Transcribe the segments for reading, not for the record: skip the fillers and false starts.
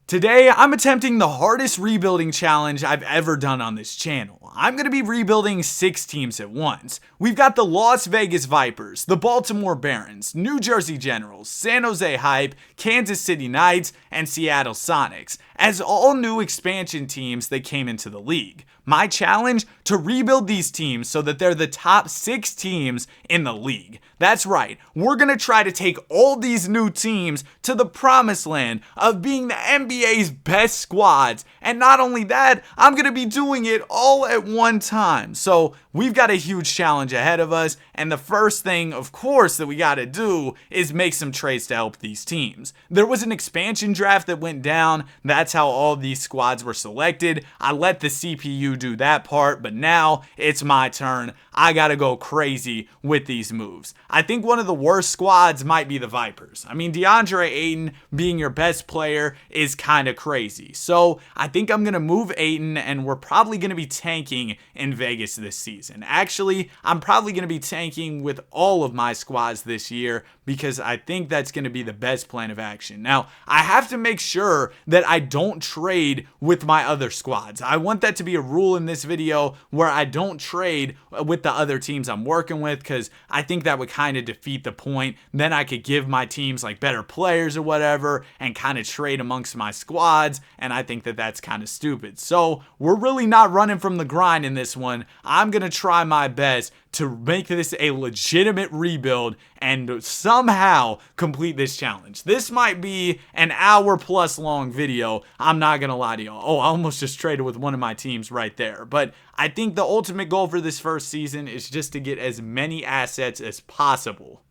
Today, I'm attempting the hardest rebuilding challenge I've ever done on this channel. I'm going to be rebuilding 6 teams at once. We've got the Las Vegas Vipers, the Baltimore Barons, New Jersey Generals, San Jose Hype, Kansas City Knights, and Seattle Sonics, as all new expansion teams that came into the league. My challenge? To rebuild these teams so that they're the top 6 teams in the league. That's right, we're going to try to take all these new teams to the promised land of being the NBA's best squads. And not only that, I'm going to be doing it all at one time. So we've got a huge challenge ahead of us. And the first thing, of course, that we got to do is make some trades to help these teams. There was an expansion draft that went down. That's how all these squads were selected. I let the CPU do that part, but now it's my turn. I got to go crazy with these moves. I think one of the worst squads might be the Vipers. I mean, DeAndre Ayton being your best player is kind of crazy. So I think I'm going to move Ayton, and we're probably going to be tanking in Vegas this season. Actually, I'm probably going to be tanking with all of my squads this year because I think that's going to be the best plan of action. Now, I have to make sure that I don't trade with my other squads. I want that to be a rule in this video where I don't trade with the other teams I'm working with, because I think that would kind of defeat the point. Then I could give my teams like better players or whatever and kind of trade amongst my squads, and I think that that's kind of stupid. So we're really not running from the grind in this one. I'm going to try my best to make this a legitimate rebuild and somehow complete this challenge. This might be an hour plus long video. I'm not going to lie to y'all. Oh, I almost just traded with one of my teams right there. But I think the ultimate goal for this first season is just to get as many assets as possible.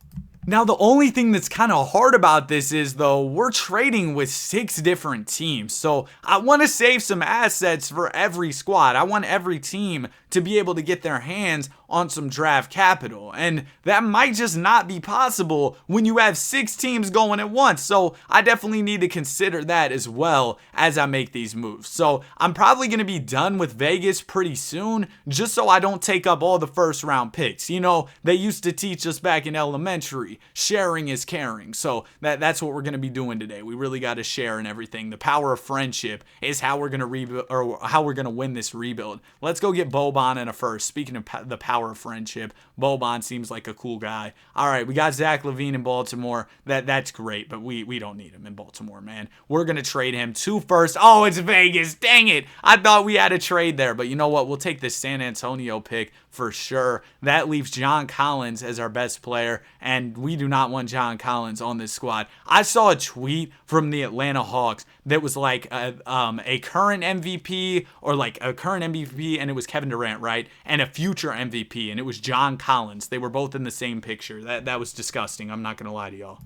Now, the only thing that's kind of hard about this is, though, we're trading with 6 different teams. So I want to save some assets for every squad. I want every team to be able to get their hands on some draft capital. And that might just not be possible when you have 6 teams going at once. So I definitely need to consider that as well as I make these moves. So I'm probably going to be done with Vegas pretty soon, just so I don't take up all the first round picks. You know, they used to teach us back in elementary, sharing is caring. So that's what we're going to be doing today. We really got to share and everything. The power of friendship is how we're going to rebuild, or how we're going to win this rebuild. Let's go get Boban in a first. Speaking of the power of friendship, Boban seems like a cool guy. All right, we got Zach LaVine in Baltimore. That's great, but we don't need him in Baltimore, man. We're going to trade him to first. Oh, it's Vegas. Dang it. I thought we had a trade there, but you know what? We'll take the San Antonio pick for sure. That leaves John Collins as our best player, and we do not want John Collins on this squad. I saw a tweet from the Atlanta Hawks that was like a current MVP, or like a current MVP, and it was Kevin Durant, right? And a future MVP, and it was John Collins. They were both in the same picture. That was disgusting. I'm not going to lie to y'all.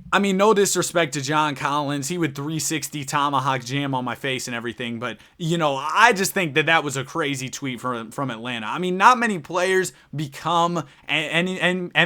I mean, no disrespect to John Collins. He would 360 tomahawk jam on my face and everything. But, you know, I just think that was a crazy tweet from Atlanta. I mean, not many players become NBA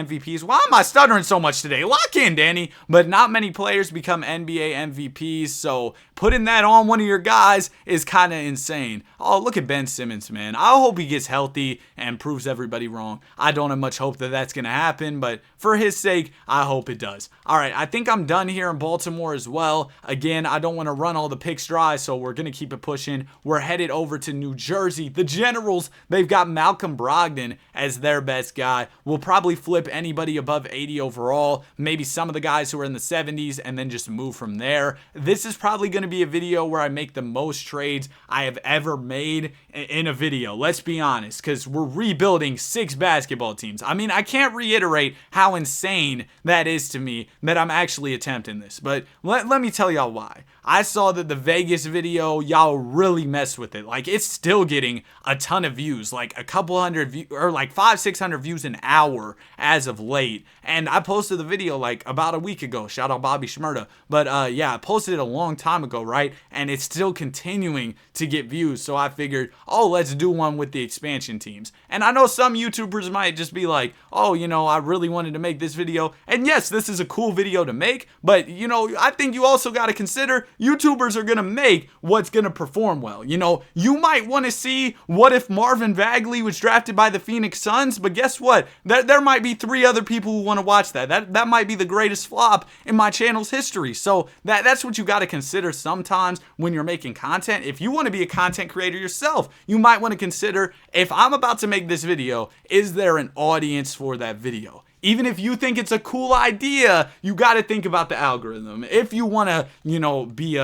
MVPs. Why am I stuttering so much today? Lock in, Danny. But not many players become NBA MVPs. So putting that on one of your guys is kind of insane. Oh, look at Ben Simmons, man. I hope he gets healthy and proves everybody wrong. I don't have much hope that that's going to happen. But for his sake, I hope it does. All right, I think I'm done here in Baltimore as well. Again, I don't want to run all the picks dry, so we're going to keep it pushing. We're headed over to New Jersey. The Generals, they've got Malcolm Brogdon as their best guy. We'll probably flip anybody above 80 overall, maybe some of the guys who are in the 70s, and then just move from there. This is probably going to be a video where I make the most trades I have ever made in a video. Let's be honest, because we're rebuilding 6 basketball teams. I mean, I can't reiterate how insane that is to me that I'm actually attempting this, but let me tell y'all why. I saw that the Vegas video, y'all really messed with it. Like, it's still getting a ton of views, like a couple hundred views, or like 500-600 views an hour as of late. And I posted the video like about a week ago. Shout out Bobby Shmurda. But yeah, I posted it a long time ago, right? And it's still continuing to get views. So I figured, oh, let's do one with the expansion teams. And I know some YouTubers might just be like, oh, you know, I really wanted to make this video. And yes, this is a cool cool video to make, but you know, I think you also got to consider YouTubers are going to make what's going to perform well. You know, you might want to see what if Marvin Bagley was drafted by the Phoenix Suns, but guess what? There might be 3 other people who want to watch that. That might be the greatest flop in my channel's history. So that's what you got to consider sometimes when you're making content. If you want to be a content creator yourself, you might want to consider, if I'm about to make this video, is there an audience for that video? Even if you think it's a cool idea, you got to think about the algorithm. If you want to, you know, be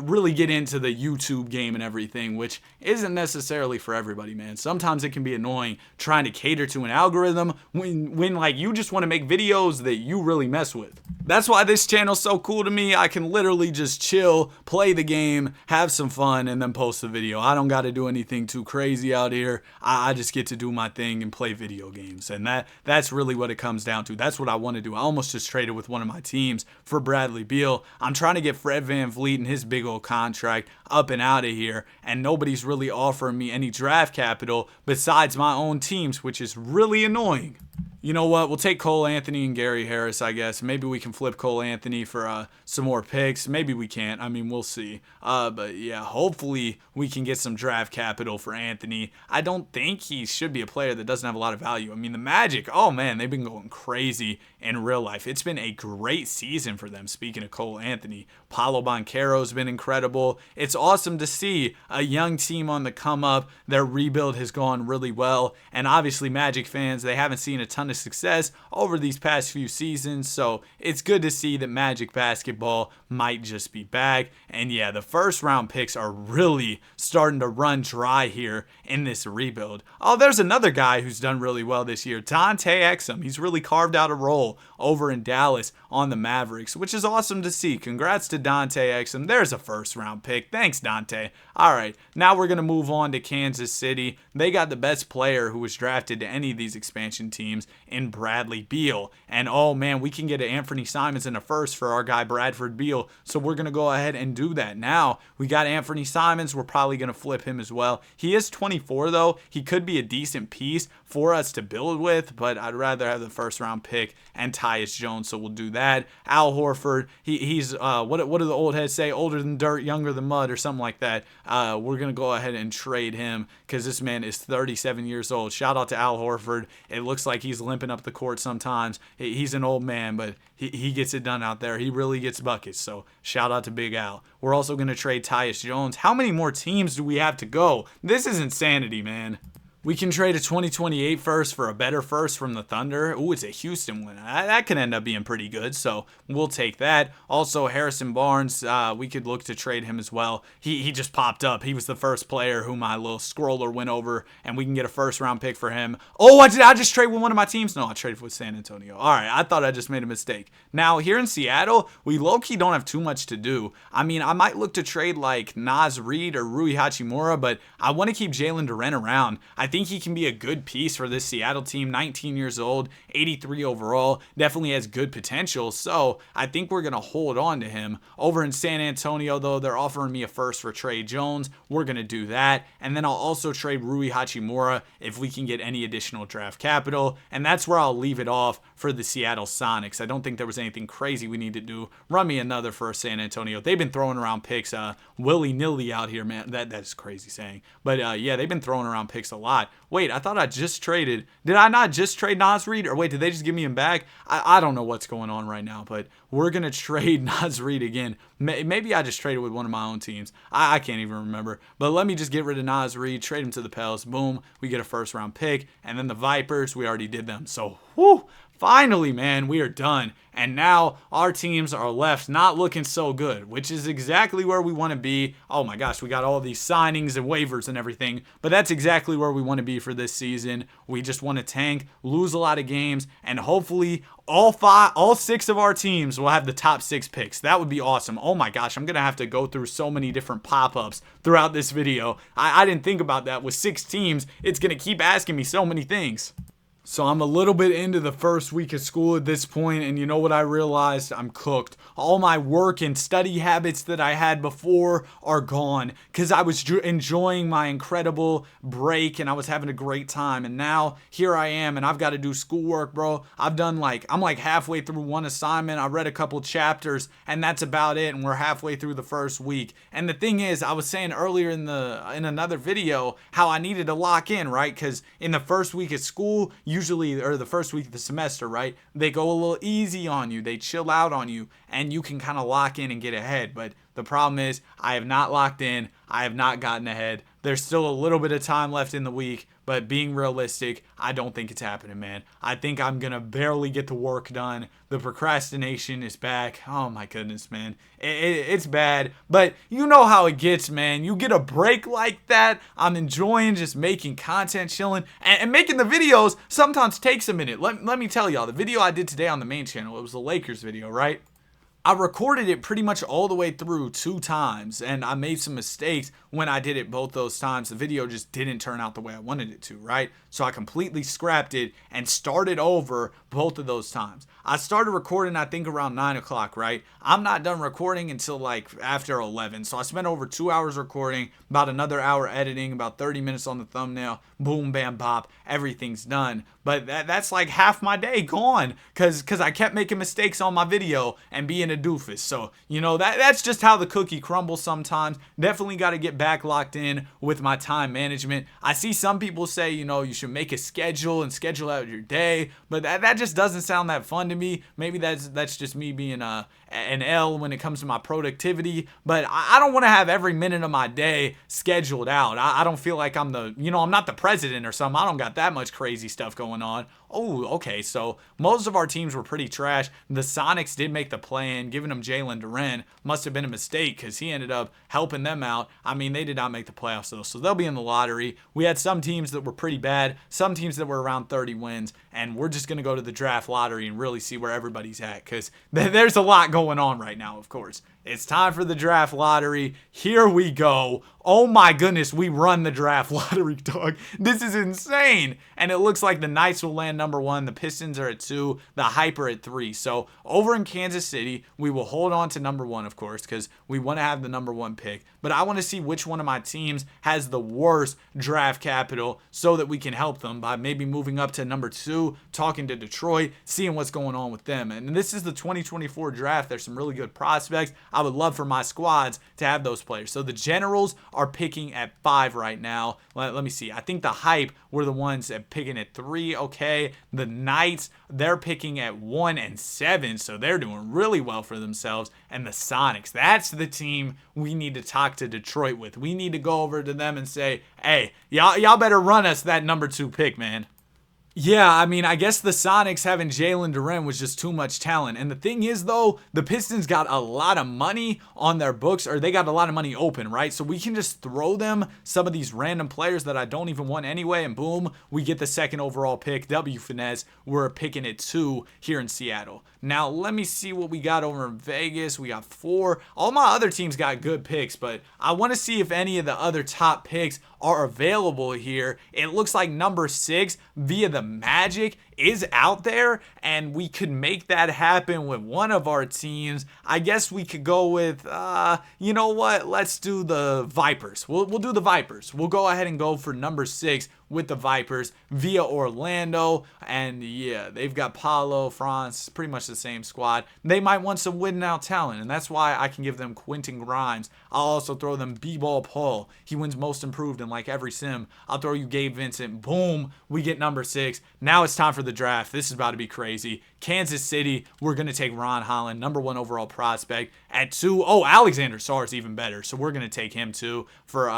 really get into the YouTube game and everything, which isn't necessarily for everybody, man. Sometimes it can be annoying trying to cater to an algorithm when like you just want to make videos that you really mess with. That's why this channel's so cool to me. I can literally just chill, play the game, have some fun, and then post the video. I don't got to do anything too crazy out here. I just get to do my thing and play video games, and that's really what it comes down to. That's what I want to do. I almost just traded with one of my teams for Bradley Beal. I'm trying to get Fred VanVleet and his big old contract up and out of here, and nobody's really offering me any draft capital besides my own teams, which is really annoying. You know what? We'll take Cole Anthony and Gary Harris, I guess. Maybe we can flip Cole Anthony for some more picks. Maybe we can't. I mean, we'll see. But yeah, hopefully we can get some draft capital for Anthony. I don't think he should be a player that doesn't have a lot of value. I mean, the Magic, oh man, they've been going crazy in real life. It's been a great season for them. Speaking of Cole Anthony, Paolo Banchero's been incredible. It's awesome to see a young team on the come up. Their rebuild has gone really well. And obviously, Magic fans, they haven't seen a ton of success over these past few seasons, so it's good to see that Magic basketball might just be back. And yeah, the first round picks are really starting to run dry here in this rebuild. Oh, there's another guy who's done really well this year, Dante Exum. He's really carved out a role over in Dallas on the Mavericks, which is awesome to see. Congrats to Dante Exum. There's a first round pick. Thanks, Dante. All right, now we're going to move on to Kansas City. They got the best player who was drafted to any of these expansion teams in Bradley Beal. And oh man, we can get an Anthony Simons in a first for our guy Bradford Beal. So we're going to go ahead and do that. Now we got Anthony Simons. We're probably going to flip him as well. He is 24 though. He could be a decent piece for us to build with, but I'd rather have the first round pick and Tyus Jones. So we'll do that. Al Horford, he's what do the old heads say? Older than dirt, younger than mud, or something like that. We're going to go ahead and trade him because this man is 37 years old. Shout out to Al Horford. It looks like he's limping up the court sometimes. He's an old man, but he gets it done out there. He really gets buckets, so shout out to Big Al. We're also going to trade Tyus Jones. How many more teams do we have to go? This is insanity, man. We can trade a 2028 first for a better first from the Thunder. Ooh, it's a Houston one. That could end up being pretty good, so we'll take that. Also, Harrison Barnes, we could look to trade him as well. He just popped up. He was the first player who my little scroller went over, and we can get a first-round pick for him. Oh, did I just trade with one of my teams? No, I traded with San Antonio. All right, I thought I just made a mistake. Now, here in Seattle, we low-key don't have too much to do. I mean, I might look to trade like Naz Reid or Rui Hachimura, but I want to keep Jalen Duren around. I think he can be a good piece for this Seattle team. 19 years old, 83 overall, definitely has good potential. So I think we're going to hold on to him. Over in San Antonio, though, they're offering me a first for Trey Jones. We're going to do that. And then I'll also trade Rui Hachimura if we can get any additional draft capital. And that's where I'll leave it off for the Seattle Sonics. I don't think there was anything crazy we need to do. Run me another for San Antonio. They've been throwing around picks willy-nilly out here, man. That's crazy saying. But yeah, they've been throwing around picks a lot. Wait, I thought I just traded. Did I not just trade Naz Reid? Or wait, did they just give me him back? I don't know what's going on right now, but we're going to trade Naz Reid again. Maybe I just traded with one of my own teams. I can't even remember. But let me just get rid of Naz Reid, trade him to the Pels. Boom, we get a first round pick. And then the Vipers, we already did them. So, whew. Finally, man, we are done. And now our teams are left not looking so good, which is exactly where we want to be. Oh my gosh, we got all these signings and waivers and everything, but that's exactly where we want to be for this season. We just want to tank, lose a lot of games, and hopefully all 6 of our teams will have the top 6 picks. That would be awesome. Oh my gosh, I'm going to have to go through so many different pop-ups throughout this video. I didn't think about that. With 6 teams, it's going to keep asking me so many things. So I'm a little bit into the first week of school at this point, and you know what I realized? I'm cooked. All my work and study habits that I had before are gone because I was enjoying my incredible break and I was having a great time. And now here I am, and I've got to do schoolwork, bro. I'm like halfway through one assignment. I read a couple chapters, and that's about it. And we're halfway through the first week. And the thing is, I was saying earlier in another video how I needed to lock in, right? Because in the first week of school, usually, or the first week of the semester, right, they go a little easy on you, they chill out on you, and you can kind of lock in and get ahead. But the problem is, I have not locked in, I have not gotten ahead. There's still a little bit of time left in the week, but being realistic, I don't think it's happening, man. I think I'm gonna barely get the work done. The procrastination is back. Oh my goodness, man. It's bad, but you know how it gets, man. You get a break like that. I'm enjoying just making content, chilling, and making the videos sometimes takes a minute. Let me tell y'all, the video I did today on the main channel, it was the Lakers video, right? I recorded it pretty much all the way through 2 times, and I made some mistakes when I did it both those times. The video just didn't turn out the way I wanted it to, right? So I completely scrapped it and started over both of those times. I started recording, I think, around 9 o'clock, right? I'm not done recording until like after 11. So I spent over 2 hours recording, about another hour editing, about 30 minutes on the thumbnail. Boom, bam, bop, everything's done. But that's like half my day gone because I kept making mistakes on my video and being a doofus. So, you know, that's just how the cookie crumbles sometimes. Definitely got to get back locked in with my time management. I see some people say, you know, you should make a schedule and schedule out your day, but that just doesn't sound that fun to me. Maybe that's just me being an L when it comes to my productivity, but I don't want to have every minute of my day scheduled out. I don't feel like I'm not the president or something. I don't got that much crazy stuff going on. Oh, okay, so most of our teams were pretty trash. The Sonics did make the play-in. Giving them Jalen Duren must have been a mistake because he ended up helping them out. I mean, they did not make the playoffs, though, so they'll be in the lottery. We had some teams that were pretty bad, some teams that were around 30 wins, and we're just going to go to the draft lottery and really see where everybody's at because there's a lot going on right now, of course. It's time for the draft lottery. Here we go. Oh my goodness, we run the draft lottery, dog. This is insane. And it looks like the Knights will land number 1. The Pistons are at 2. The Hyper at 3. So over in Kansas City, we will hold on to number 1, of course, because we want to have the number 1 pick. But I want to see which one of my teams has the worst draft capital so that we can help them by maybe moving up to number 2, talking to Detroit, seeing what's going on with them. And this is the 2024 draft. There's some really good prospects. I would love for my squads to have those players. So the Generals are picking at 5 right now. Let me see. I think the Hype were the ones that picking at 3. Okay. The Knights, they're picking at 1 and 7. So they're doing really well for themselves. And the Sonics, that's the team we need to talk to Detroit with. We need to go over to them and say, hey, y'all better run us that number 2 pick, man. Yeah, I mean, I guess the Sonics having Jalen Duren was just too much talent. And the thing is, though, the Pistons got a lot of money on their books, or they got a lot of money open, right? So we can just throw them some of these random players that I don't even want anyway, and boom, we get the 2nd overall pick. W Finesse, we're picking at 2 here in Seattle. Now, let me see what we got over in Vegas. We got 4. All my other teams got good picks, but I want to see if any of the other top picks are available here. It looks like number 6 via the Magic is out there, and we could make that happen with one of our teams. I guess we could go with, you know what? Let's do the Vipers. We'll do the Vipers. We'll go ahead and go for number 6 with the Vipers via Orlando. And yeah, they've got Paulo, Franz, pretty much the same squad. They might want some win now talent, and that's why I can give them Quentin Grimes. I'll also throw them B-Ball Paul. He wins most improved in like every sim. I'll throw you Gabe Vincent. Boom, we get number 6. Now it's time for the draft. This is about to be crazy. Kansas City, we're going to take Ron Holland, number 1 overall prospect. At 2, oh, Alexander Sarr is even better, so we're going to take him too. For,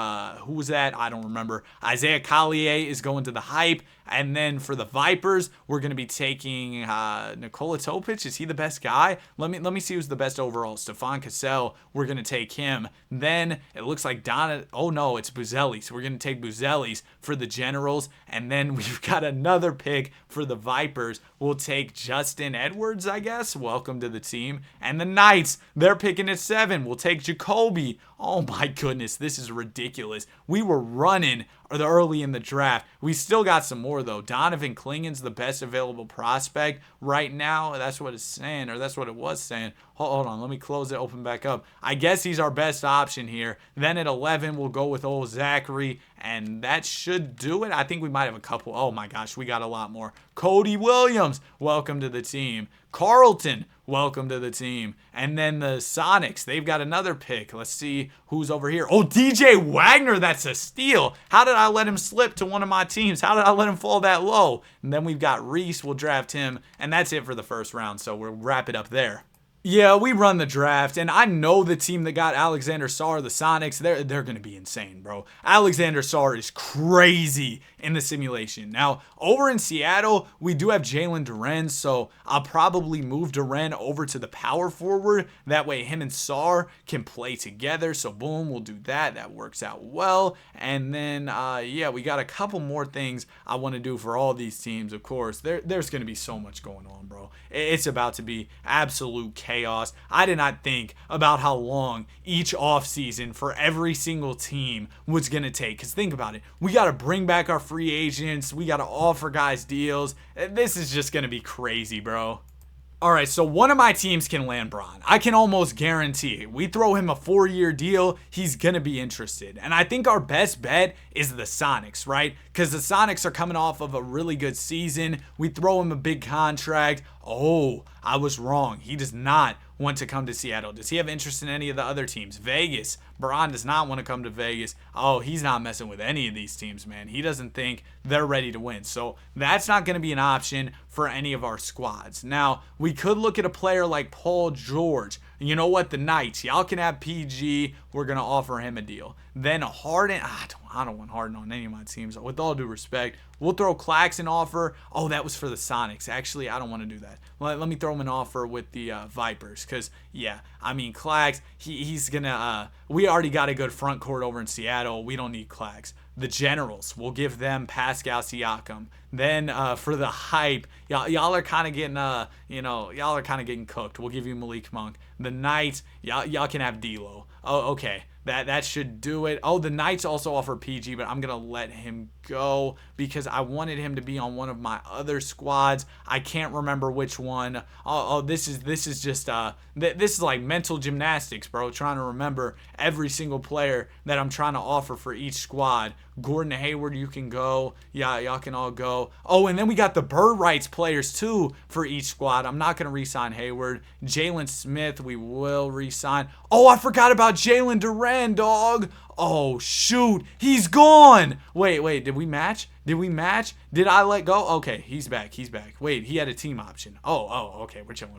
who was that? I don't remember. Isaiah Collier is going to the Hype. And then for the Vipers, we're going to be taking Nikola Topic. Is he the best guy? Let me see who's the best overall. Stefan Cassell, we're going to take him. Then it looks like oh no, it's Buzelis. So we're going to take Buzelis for the Generals. And then we've got another pick for the Vipers. We'll take Justin Edwards, I guess. Welcome to the team. And the Knights, they're picking at 7. We'll take Jacoby. Oh my goodness, this is ridiculous. We were running early in the draft. We still got some more though. Donovan Klingon's the best available prospect right now. That's what it's saying, or that's what it was saying. Hold on, let me close it, open back up. I guess he's our best option here. Then at 11, we'll go with old Zachary, and that should do it. I think we might have a couple. Oh my gosh, we got a lot more. Cody Williams, welcome to the team. Carlton, welcome to the team. And then the Sonics, they've got another pick. Let's see who's over here. Oh, DJ Wagner, that's a steal. How did I let him slip to one of my teams? How did I let him fall that low? And then we've got Reese, we'll draft him. And that's it for the first round, so we'll wrap it up there. Yeah, we run the draft, and I know the team that got Alexander Sarr, the Sonics, they're going to be insane, bro. Alexander Sarr is crazy in the simulation. Now, over in Seattle, we do have Jalen Duren, so I'll probably move Duren over to the power forward. That way, him and Sarr can play together. So, boom, we'll do that. That works out well. And then, yeah, we got a couple more things I want to do for all these teams, of course. There's going to be so much going on, bro. It's about to be absolute chaos. I did not think about how long each offseason for every single team was going to take. Because think about it. We got to bring back our free agents. We got to offer guys deals. This is just going to be crazy, bro. All right, so one of my teams can land Bron. I can almost guarantee it. We throw him a 4-year deal, he's going to be interested. And I think our best bet is the Sonics, right? Because the Sonics are coming off of a really good season. We throw him a big contract. Oh, I was wrong. He does not want to come to Seattle. Does he have interest in any of the other teams? Vegas. Bron does not want to come to Vegas. Oh, he's not messing with any of these teams, man. He doesn't think they're ready to win. So that's not going to be an option for any of our squads. Now, we could look at a player like Paul George. You know what? The Knights. Y'all can have PG. We're going to offer him a deal. Then Harden. I don't want Harden on any of my teams. With all due respect, we'll throw Claxton offer. Oh, that was for the Sonics. Actually, I don't want to do that. Let me throw him an offer with the Vipers. Because, yeah, I mean, Clax, he's going to... we already got a good front court over in Seattle. We don't need Clax. The Generals, we'll give them Pascal Siakam. Then for the hype, y'all are kind of getting, y'all are kind of getting cooked. We'll give you Malik Monk. The Knights, y'all can have D'Lo. Oh, okay. That should do it. Oh, the Knights also offer PG, but I'm going to let him go because I wanted him to be on one of my other squads. I can't remember which one. This is just this is like mental gymnastics, bro. Trying to remember every single player that I'm trying to offer for each squad. Gordon Hayward, you can go. Yeah, y'all can all go. Oh, and then we got the bird rights players too for each squad. I'm not going to re-sign Hayward. Jalen Smith, we will re-sign. Oh, I forgot about Jalen Duren, dog. Oh, shoot. He's gone. Wait. Did we match? Did I let go? Okay, he's back. Wait, he had a team option. Oh, okay. We're chilling.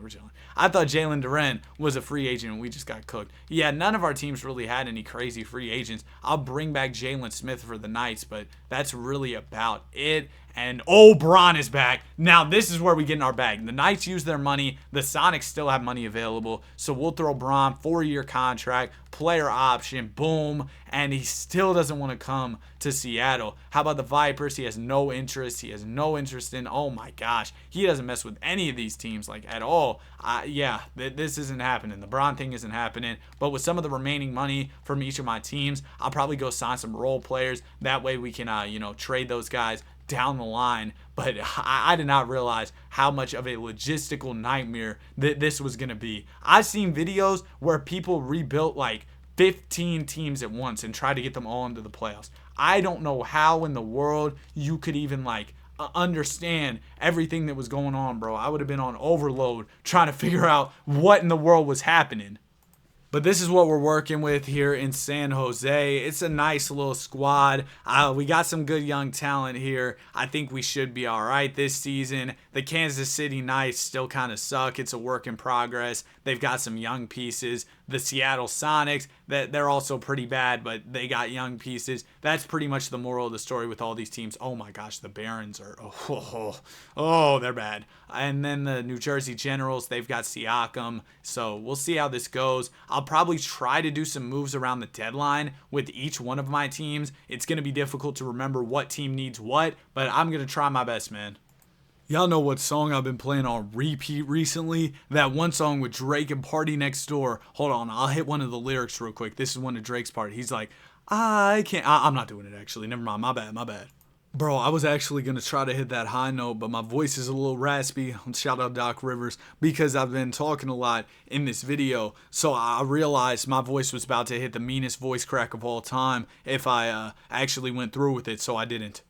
I thought Jalen Duren was a free agent and we just got cooked. Yeah, none of our teams really had any crazy free agents. I'll bring back Jalen Smith for the Knights, but that's really about it. And Bron is back. Now this is where we get in our bag. The Knights use their money. The Sonics still have money available. So we'll throw Bron, 4-year contract, player option, boom. And he still doesn't want to come to Seattle. How about the Vipers? He has no interest. He has no interest in, oh my gosh. He doesn't mess with any of these teams like at all. This isn't happening. The Bron thing isn't happening. But with some of the remaining money from each of my teams, I'll probably go sign some role players. That way we can, trade those guys down the line. But I did not realize how much of a logistical nightmare this was going to be. I've seen videos where people rebuilt like 15 teams at once and try to get them all into the playoffs. I don't know how in the world you could even understand everything that was going on, bro. I would have been on overload trying to figure out what in the world was happening. But this is what we're working with here in San Jose. It's a nice little squad. We got some good young talent here. I think we should be all right this season. The Kansas City Knights still kind of suck. It's a work in progress. They've got some young pieces. The Seattle Sonics, they're also pretty bad, but they got young pieces. That's pretty much the moral of the story with all these teams. Oh my gosh, the Barons are, they're bad. And then the New Jersey Generals, they've got Siakam. So we'll see how this goes. I'll probably try to do some moves around the deadline with each one of my teams. It's going to be difficult to remember what team needs what, but I'm going to try my best, man. Y'all know what song I've been playing on repeat recently? That one song with Drake and Party Next Door. Hold on, I'll hit one of the lyrics real quick. This is one of Drake's part. He's like, I can't. I'm not doing it actually. Never mind. My bad. My bad. Bro, I was actually going to try to hit that high note, but my voice is a little raspy. Shout out Doc Rivers because I've been talking a lot in this video. So I realized my voice was about to hit the meanest voice crack of all time if I actually went through with it, so I didn't.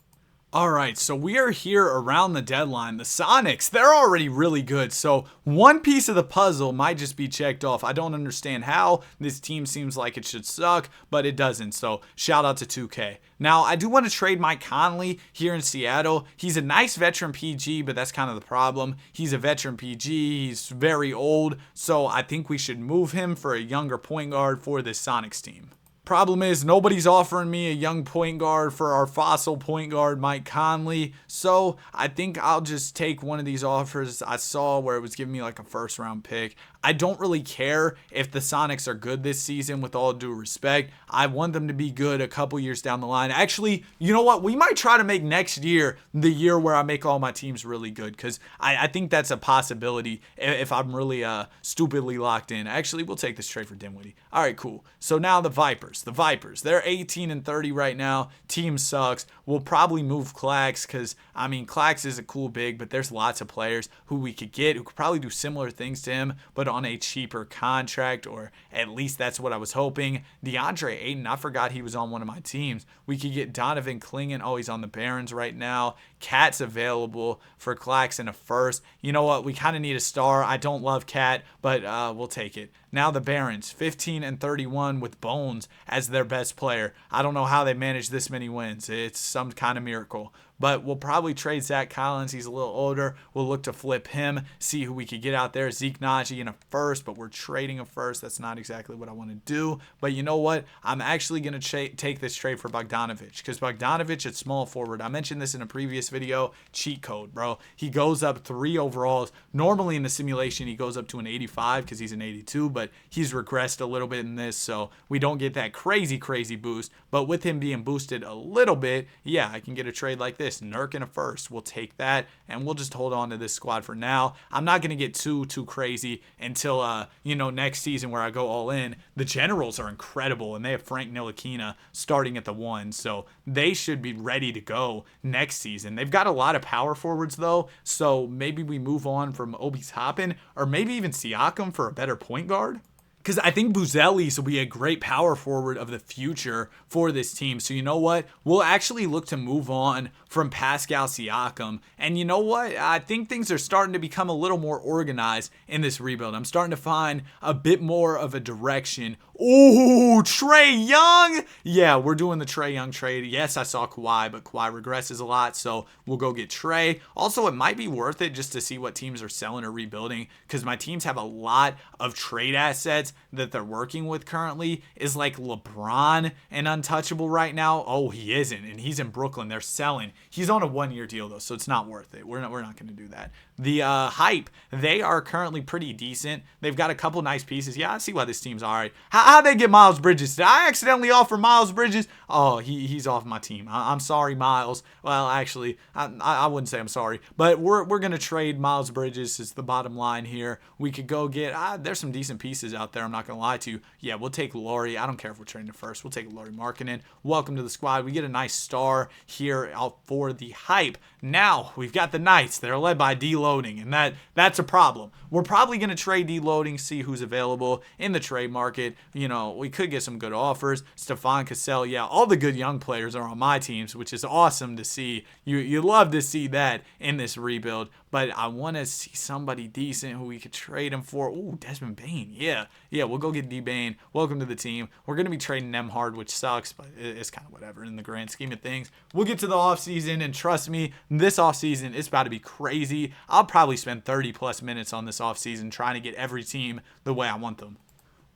Alright, so we are here around the deadline. The Sonics, they're already really good. So one piece of the puzzle might just be checked off. I don't understand how. This team seems like it should suck, but it doesn't. So shout out to 2K. Now, I do want to trade Mike Conley here in Seattle. He's a nice veteran PG, but that's kind of the problem. He's a veteran PG. He's very old. So I think we should move him for a younger point guard for this Sonics team. Problem is, nobody's offering me a young point guard for our fossil point guard, Mike Conley. So I think I'll just take one of these offers I saw where it was giving me like a first round pick. I don't really care if the Sonics are good this season, with all due respect. I want them to be good a couple years down the line. Actually, you know what? We might try to make next year the year where I make all my teams really good, because I think that's a possibility if I'm really stupidly locked in. Actually, we'll take this trade for Dinwiddie. All right, cool. So now the Vipers. The Vipers, they're 18-30 right now. Team sucks. We'll probably move Clax because, I mean, Clax is a cool big, but there's lots of players who we could get who could probably do similar things to him, but on a cheaper contract, or at least that's what I was hoping. DeAndre Ayton, I forgot he was on one of my teams. We could get Donovan Clingan. Oh, he's on the Barons right now. Cat's available for Clax in a first. You know what? We kind of need a star. I don't love Cat, but we'll take it. Now the Barons, 15-31 with Bones as their best player. I don't know how they managed this many wins. It's some kind of miracle. But we'll probably trade Zach Collins. He's a little older. We'll look to flip him, see who we could get out there. Zeke Naji in a first, but we're trading a first. That's not exactly what I want to do. But you know what? I'm actually going to take this trade for Bogdanovic, because Bogdanovic at small forward, I mentioned this in a previous video, cheat code, bro. He goes up 3 overalls. Normally in the simulation, he goes up to an 85 because he's an 82, but he's regressed a little bit in this, so we don't get that crazy boost. But with him being boosted a little bit, yeah, I can get a trade like this. Nurk in a first. We'll take that, and we'll just hold on to this squad for now. I'm not going to get too crazy until, next season where I go all in. The Generals are incredible, and they have Frank Ntilikina starting at the 1, so they should be ready to go next season. They've got a lot of power forwards, though, so maybe we move on from Obi Toppin, or maybe even Siakam for a better point guard. Because I think Buzelis will be a great power forward of the future for this team. So you know what? We'll actually look to move on from Pascal Siakam. And you know what? I think things are starting to become a little more organized in this rebuild. I'm starting to find a bit more of a direction. Ooh, Trae Young! Yeah, we're doing the Trae Young trade. Yes, I saw Kawhi, but Kawhi regresses a lot, so we'll go get Trae. Also, it might be worth it just to see what teams are selling or rebuilding, because my teams have a lot of trade assets that they're working with currently. Is like LeBron an untouchable right now? Oh, he isn't, and he's in Brooklyn. They're selling. He's on a 1-year deal, though, so it's not worth it. We're not going to do that. The Hype, they are currently pretty decent. They've got a couple nice pieces. Yeah, I see why this team's all right. How'd they get Miles Bridges? Did I accidentally offer Miles Bridges? Oh, he's off my team. I'm sorry, Miles. Well, actually, I wouldn't say I'm sorry, but we're going to trade Miles Bridges is the bottom line here. We could go get, there's some decent pieces out there, I'm not going to lie to you. Yeah, we'll take Lauri. I don't care if we're trading it first. We'll take Lauri Markkanen. Welcome to the squad. We get a nice star here out for the Hype. Now, we've got the Knights. They're led by Deloading, and that's a problem. We're probably going to trade Deloading, see who's available in the trade market. You know, we could get some good offers. Stefan Cassell, yeah, all the good young players are on my teams, which is awesome to see. You love to see that in this rebuild, but I want to see somebody decent who we could trade him for. Ooh, Desmond Bane. Yeah, we'll go get D-Bane. Welcome to the team. We're going to be trading Nemhard, which sucks, but it's kind of whatever in the grand scheme of things. We'll get to the offseason, and trust me, this offseason is about to be crazy. I'll probably spend 30+ minutes on this offseason trying to get every team the way I want them.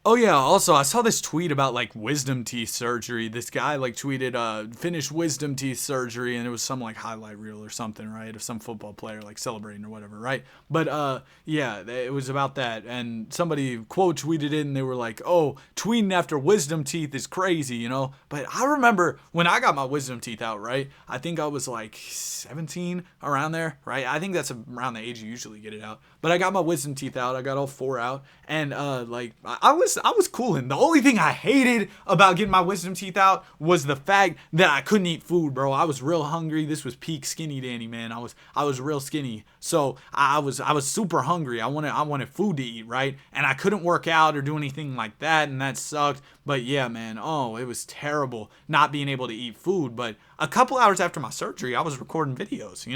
Oh yeah, also I saw this tweet about like wisdom teeth surgery. This guy like tweeted finished wisdom teeth surgery, and it was some like highlight reel or something, right? Of some football player like celebrating or whatever, right? But yeah, it was about that, and somebody quote tweeted it, and they were like, "Oh, tweeting after wisdom teeth is crazy," you know? But I remember when I got my wisdom teeth out, right? I think I was like 17, around there, right? I think that's around the age you usually get it out. But I got my wisdom teeth out. I got all 4 out, and like I was cooling. The only thing I hated about getting my wisdom teeth out was the fact that I couldn't eat food, bro. I was real hungry. This was peak skinny Danny, man. I was real skinny, so I was super hungry. I wanted food to eat, right? And I couldn't work out or do anything like that, and that sucked. But yeah, man, oh, it was terrible not being able to eat food. But a couple hours after my surgery, I was recording videos,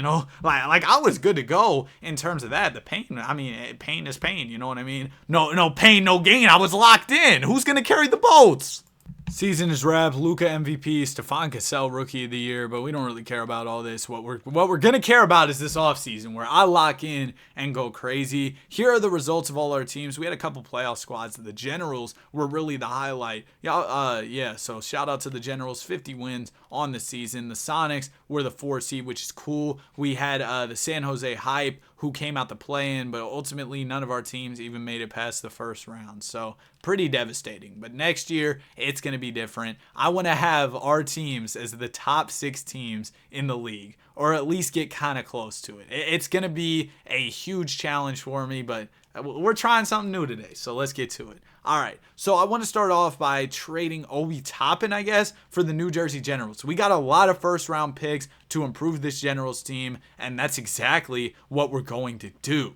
like I was good to go in terms of that. The pain, I mean, pain is pain, you know what I mean? No pain, no gain. I was locked in. Who's gonna carry the boats? Season is wrapped. Luka MVP, Stefan Cassell Rookie of the Year, but we don't really care about all this. What we're gonna care about is this offseason where I lock in and go crazy. Here are the results of all our teams. We had a couple playoff squads. The Generals were really the highlight. Yeah. So shout out to the Generals, 50 wins on the season. The Sonics were the 4 seed, which is cool. We had the San Jose Hype, who came out to play in, but ultimately none of our teams even made it past the first round. So pretty devastating. But next year, it's going to be different. I want to have our teams as the top 6 teams in the league, or at least get kind of close to it. It's going to be a huge challenge for me, but we're trying something new today, so let's get to it. All right, so I want to start off by trading Obi Toppin, I guess, for the New Jersey Generals. We got a lot of first-round picks to improve this Generals team, and that's exactly what we're going to do.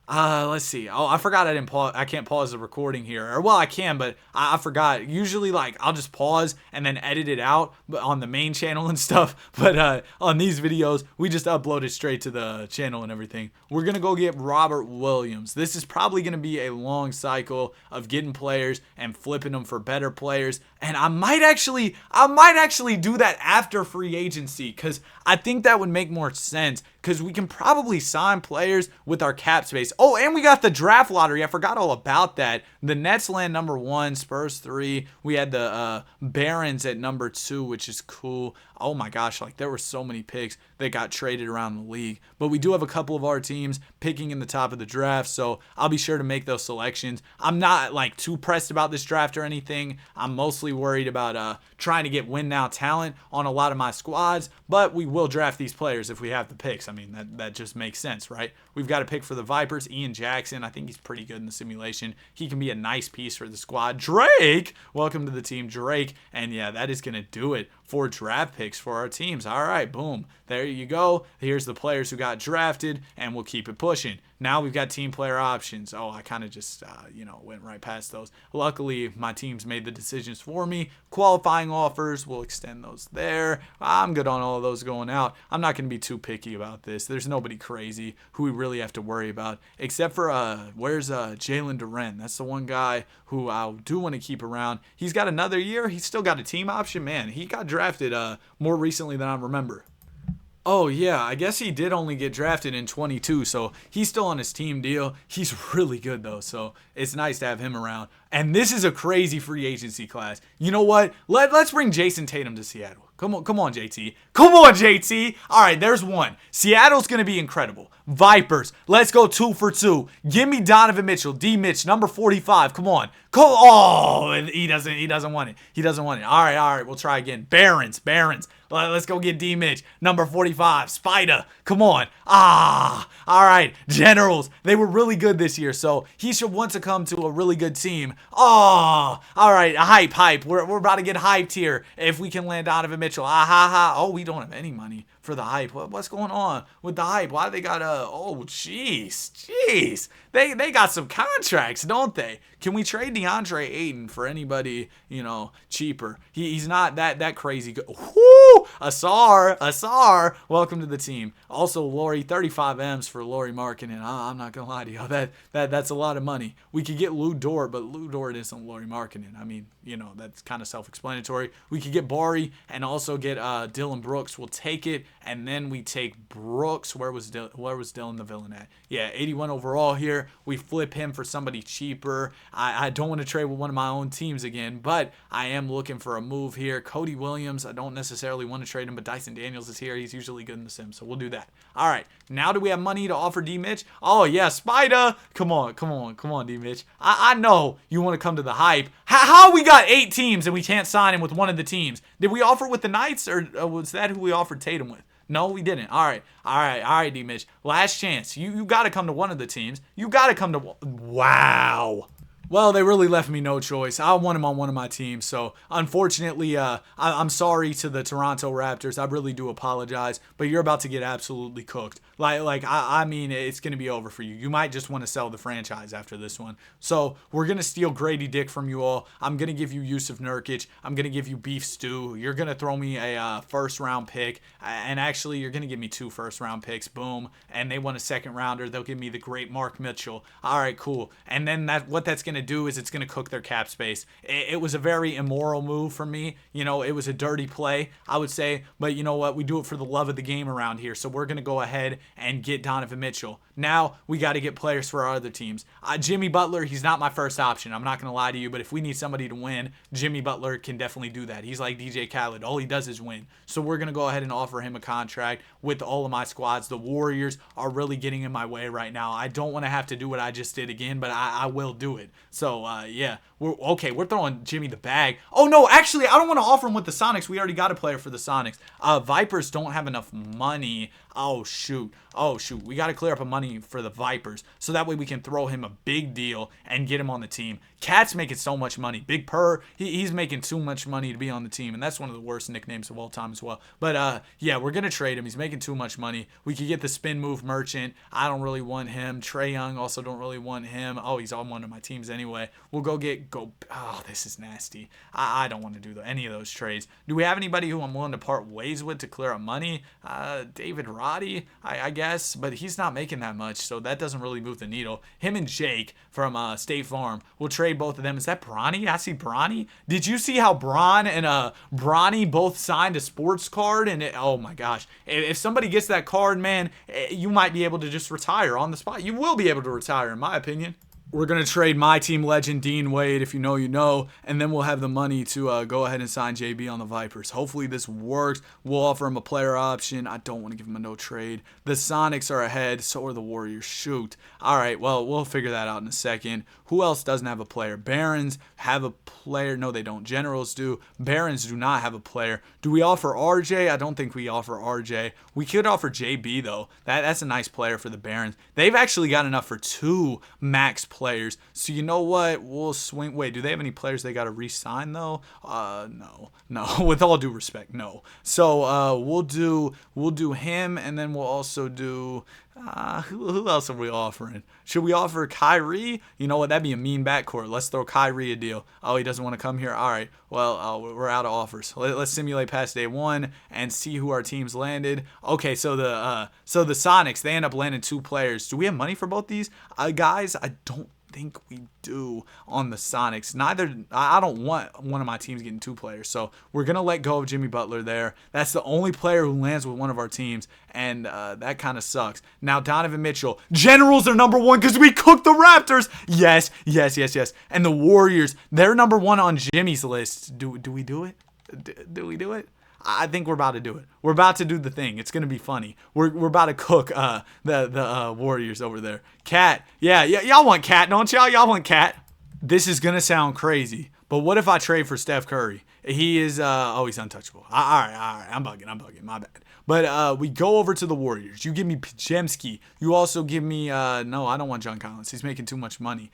Let's see. Oh, I forgot I didn't pause. I can't pause the recording here. Or, well, I can, but I forgot. Usually, like, I'll just pause and then edit it out on the main channel and stuff. But on these videos, we just upload it straight to the channel and everything. We're going to go get Robert Williams. This is probably going to be a long cycle of getting players and flipping them for better players. And I might actually do that after free agency, because I think that would make more sense, because we can probably sign players with our cap space. Oh, and we got the draft lottery. I forgot all about that. The Nets land number 1, Spurs 3. We had the Barons at number 2, which is cool. Oh my gosh, like there were so many picks that got traded around the league. But we do have a couple of our teams picking in the top of the draft, so I'll be sure to make those selections. I'm not like too pressed about this draft or anything. I'm mostly worried about trying to get win now talent on a lot of my squads, but we will draft these players if we have the picks. I mean, that just makes sense, right? We've got a pick for the Vipers, Ian Jackson. I think he's pretty good in the simulation. He can be a nice piece for the squad. Drake, welcome to the team, Drake. And yeah, that is going to do it for draft picks for our teams. All right, boom. There you go. Here's the players who got drafted, and we'll keep it pushing. Now we've got team player options. Oh, I kind of just, went right past those. Luckily, my teams made the decisions for me. Qualifying offers, we'll extend those there. I'm good on all of those going out. I'm not going to be too picky about this. There's nobody crazy who we really have to worry about, except for, where's Jalen Duren? That's the one guy who I do want to keep around. He's got another year. He's still got a team option. Man, he got drafted more recently than I remember. Oh, yeah, I guess he did only get drafted in 22, so he's still on his team deal. He's really good, though, so it's nice to have him around. And this is a crazy free agency class. You know what? Let's bring Jason Tatum to Seattle. Come on, JT. Come on, JT. All right, there's one. Seattle's going to be incredible. Vipers, let's go 2 for 2. Give me Donovan Mitchell, D. Mitch, number 45. Come on. Oh, he doesn't want it. He doesn't want it. All right, we'll try again. Barons. Let's go get D. Mitch, number 45. Spider, come on. All right. Generals, they were really good this year, so he should want to come to a really good team. Oh, all right. Hype. We're about to get hyped here if we can land Donovan Mitchell. Oh, we don't have any money for the hype. What's going on with the hype? Why they got jeez. They got some contracts, don't they? Can we trade DeAndre Ayton for anybody, cheaper? He's not that crazy good. Whoo! Asar, welcome to the team. Also, Laurie, 35 M's for Laurie Markkinen. I'm not gonna lie to you, that's a lot of money. We could get Lou Dort, but Lou Dort isn't Laurie Markkinen. I mean, that's kind of self-explanatory. We could get Bari and also get Dylan Brooks. We'll take it, and then we take Brooks. Where was Dylan the villain at? Yeah, 81 overall here. We flip him for somebody cheaper. I don't want to trade with one of my own teams again, but I am looking for a move here. Cody Williams, I don't necessarily want to trade him, but Dyson Daniels is here. He's usually good in the sim, so we'll do that. All right, now do we have money to offer D. Mitch? Oh, yeah, Spider. Come on, D. Mitch. I know you want to come to the hype. How we got 8 teams and we can't sign him with one of the teams? Did we offer with the Knights, or was that who we offered Tatum with? No, we didn't. All right, D Mitch. Last chance. You got to come to one of the teams. You got to come to. Wow. Well, they really left me no choice. I want him on one of my teams. So, unfortunately, I'm sorry to the Toronto Raptors. I really do apologize. But you're about to get absolutely cooked. I mean, it's going to be over for you. You might just want to sell the franchise after this one. So, we're going to steal Grady Dick from you all. I'm going to give you Yusuf Nurkic. I'm going to give you beef stew. You're going to throw me a first-round pick. And actually, you're going to give me 2 first-round picks. Boom. And they want a second-rounder. They'll give me the great Mark Mitchell. All right, cool. And then what that's going to do is it's going to cook their cap space. It was a very immoral move for me. You know, it was a dirty play, I would say. But you know what? We do it for the love of the game around here. So we're going to go ahead and get Donovan Mitchell. Now we got to get players for our other teams. Jimmy Butler, he's not my first option. I'm not going to lie to you, but if we need somebody to win, Jimmy Butler can definitely do that. He's like DJ Khaled. All he does is win. So we're going to go ahead and offer him a contract with all of my squads. The Warriors are really getting in my way right now. I don't want to have to do what I just did again, but I will do it. So, yeah. We're throwing Jimmy the bag. Oh, no, actually, I don't want to offer him with the Sonics. We already got a player for the Sonics. Vipers don't have enough money. Oh, shoot. We got to clear up a money for the Vipers so that way we can throw him a big deal and get him on the team. Cat's making so much money. Big Purr, he's making too much money to be on the team, and that's one of the worst nicknames of all time as well. But, yeah, we're going to trade him. He's making too much money. We could get the spin move merchant. I don't really want him. Trae Young also don't really want him. Oh, he's on one of my teams anyway. We'll oh, this is nasty. I don't want to do any of those trades. Do we have anybody who I'm willing to part ways with to clear up money? David Roddy, I guess, but he's not making that much, so that doesn't really move the needle. Him and Jake from State Farm, we'll trade both of them. Is that Bronny? I see Bronny. Did you see how Bron and Bronny both signed a sports card? And oh my gosh, if somebody gets that card, man, you might be able to just retire on the spot. You will be able to retire, in my opinion. We're going to trade my team legend, Dean Wade, if you know, you know, and then we'll have the money to go ahead and sign JB on the Vipers. Hopefully this works. We'll offer him a player option. I don't want to give him a no trade. The Sonics are ahead, so are the Warriors. Shoot. All right, well, we'll figure that out in a second. Who else doesn't have a player? Barons have a player. No, they don't. Generals do. Barons do not have a player. Do we offer RJ? I don't think we offer RJ. We could offer JB, though. That's a nice player for the Barons. They've actually got enough for 2 max players. So you know what? We'll swing. Wait, do they have any players they got to re-sign, though? No. With all due respect, no. So we'll do him, and then we'll also do... who else are we offering? Should we offer Kyrie? You know what? That'd be a mean backcourt. Let's throw Kyrie a deal. Oh, he doesn't want to come here? All right. Well, we're out of offers. Let's simulate past day 1 and see who our teams landed. Okay, so the Sonics, they end up landing 2 players. Do we have money for both these guys? I don't think we do on the Sonics. I don't want one of my teams getting 2 players, so we're gonna let go of Jimmy Butler there. That's the only player who lands with one of our teams, and that kind of sucks. Now Donovan Mitchell, Generals are number 1 because we cooked the Raptors. Yes. And the Warriors, they're number 1 on Jimmy's list. Do we do it? Do we do it? I think we're about to do it. We're about to do the thing. It's gonna be funny. We're about to cook the Warriors over there. Cat, yeah, y'all want Cat, don't y'all? Y'all want Cat. This is gonna sound crazy, but what if I trade for Steph Curry? He is he's untouchable. All right. I'm bugging. My bad. But we go over to the Warriors. You give me Pajemski. You also give me no, I don't want John Collins. He's making too much money.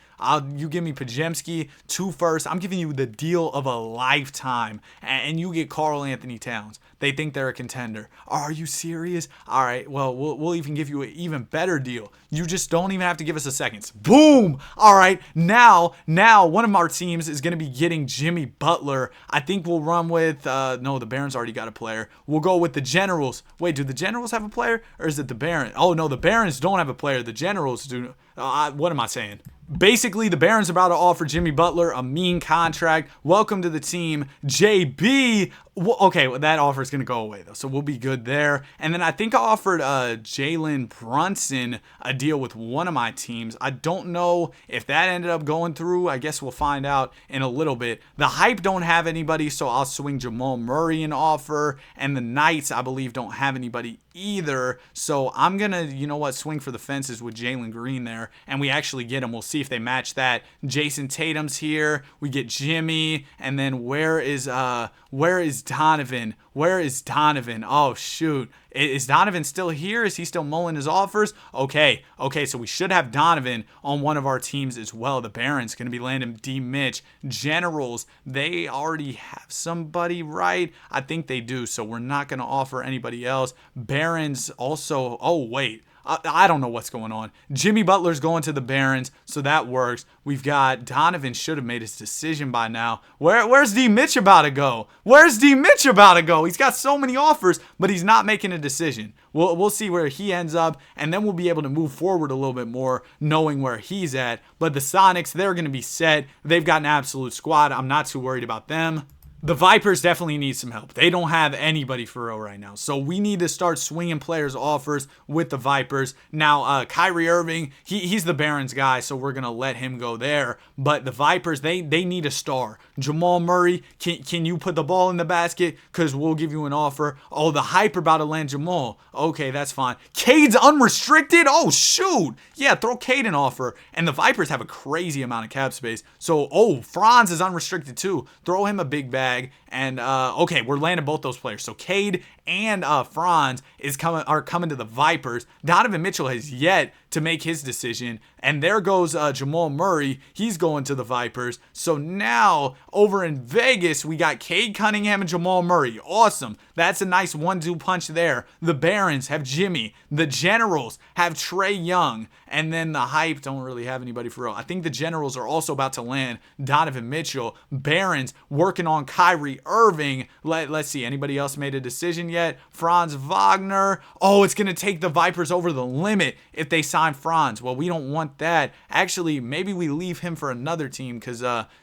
You give me Pajemski, 2 firsts. I'm giving you the deal of a lifetime, and you get Karl Anthony Towns. They think they're a contender. Are you serious? All right. Well, we'll even give you an even better deal. You just don't even have to give us a second. Boom. All right. Now one of our teams is going to be getting Jimmy Butler. I think we'll run with no, the Barons already got a player. We'll go with the Generals. Wait, do the Generals have a player, or is it the Barons? Oh no, the Barons don't have a player. The Generals do. What am I saying? Basically, the Barons are about to offer Jimmy Butler a mean contract. Welcome to the team, JB. Okay, well, that offer is going to go away, though, so we'll be good there. And then I think I offered Jalen Brunson a deal with one of my teams. I don't know if that ended up going through. I guess we'll find out in a little bit. The Hype don't have anybody, so I'll swing Jamal Murray an offer. And the Knights, I believe, don't have anybody either. So I'm going to, swing for the fences with Jalen Green there. there and we actually get him. We'll see if they match that. Jason Tatum's here. We get Jimmy, and then where is Donovan? Where is Donovan? Oh shoot. Is Donovan still here? Is he still mulling his offers? Okay, so we should have Donovan on one of our teams as well. The Barons going to be landing D. Mitch. Generals, they already have somebody, right? I think they do, so we're not going to offer anybody else. Barons also, oh wait. I don't know what's going on. Jimmy Butler's going to the Barons, so that works. We've got Donovan should have made his decision by now. Where's D. Mitch about to go? Where's D. Mitch about to go? He's got so many offers, but he's not making a decision. We'll see where he ends up, and then we'll be able to move forward a little bit more knowing where he's at. But the Sonics, they're going to be set. They've got an absolute squad. I'm not too worried about them. The Vipers definitely need some help. They don't have anybody for real right now. So we need to start swinging players' offers with the Vipers. Now, Kyrie Irving, he's the Barons guy, so we're going to let him go there. But the Vipers, they need a star. Jamal Murray, can you put the ball in the basket? Because we'll give you an offer. Oh, the hype about to land Jamal. Okay, that's fine. Cade's unrestricted? Oh, shoot. Yeah, throw Cade an offer. And the Vipers have a crazy amount of cap space. So, Franz is unrestricted too. Throw him a big bag. And okay, we're landing both those players. So Cade and Franz are coming to the Vipers. Donovan Mitchell has yet to make his decision. And there goes Jamal Murray. He's going to the Vipers. So now over in Vegas, we got Cade Cunningham and Jamal Murray. Awesome. That's a nice 1-2 punch there. The Barons have Jimmy. The Generals have Trae Young. And then the Hype don't really have anybody for real. I think the Generals are also about to land Donovan Mitchell. Barons working on Kyrie Irving. Let's see. Anybody else made a decision yet? Franz Wagner. Oh, it's going to take the Vipers over the limit if they sign Franz. Well, we don't want that. Actually, maybe we leave him for another team because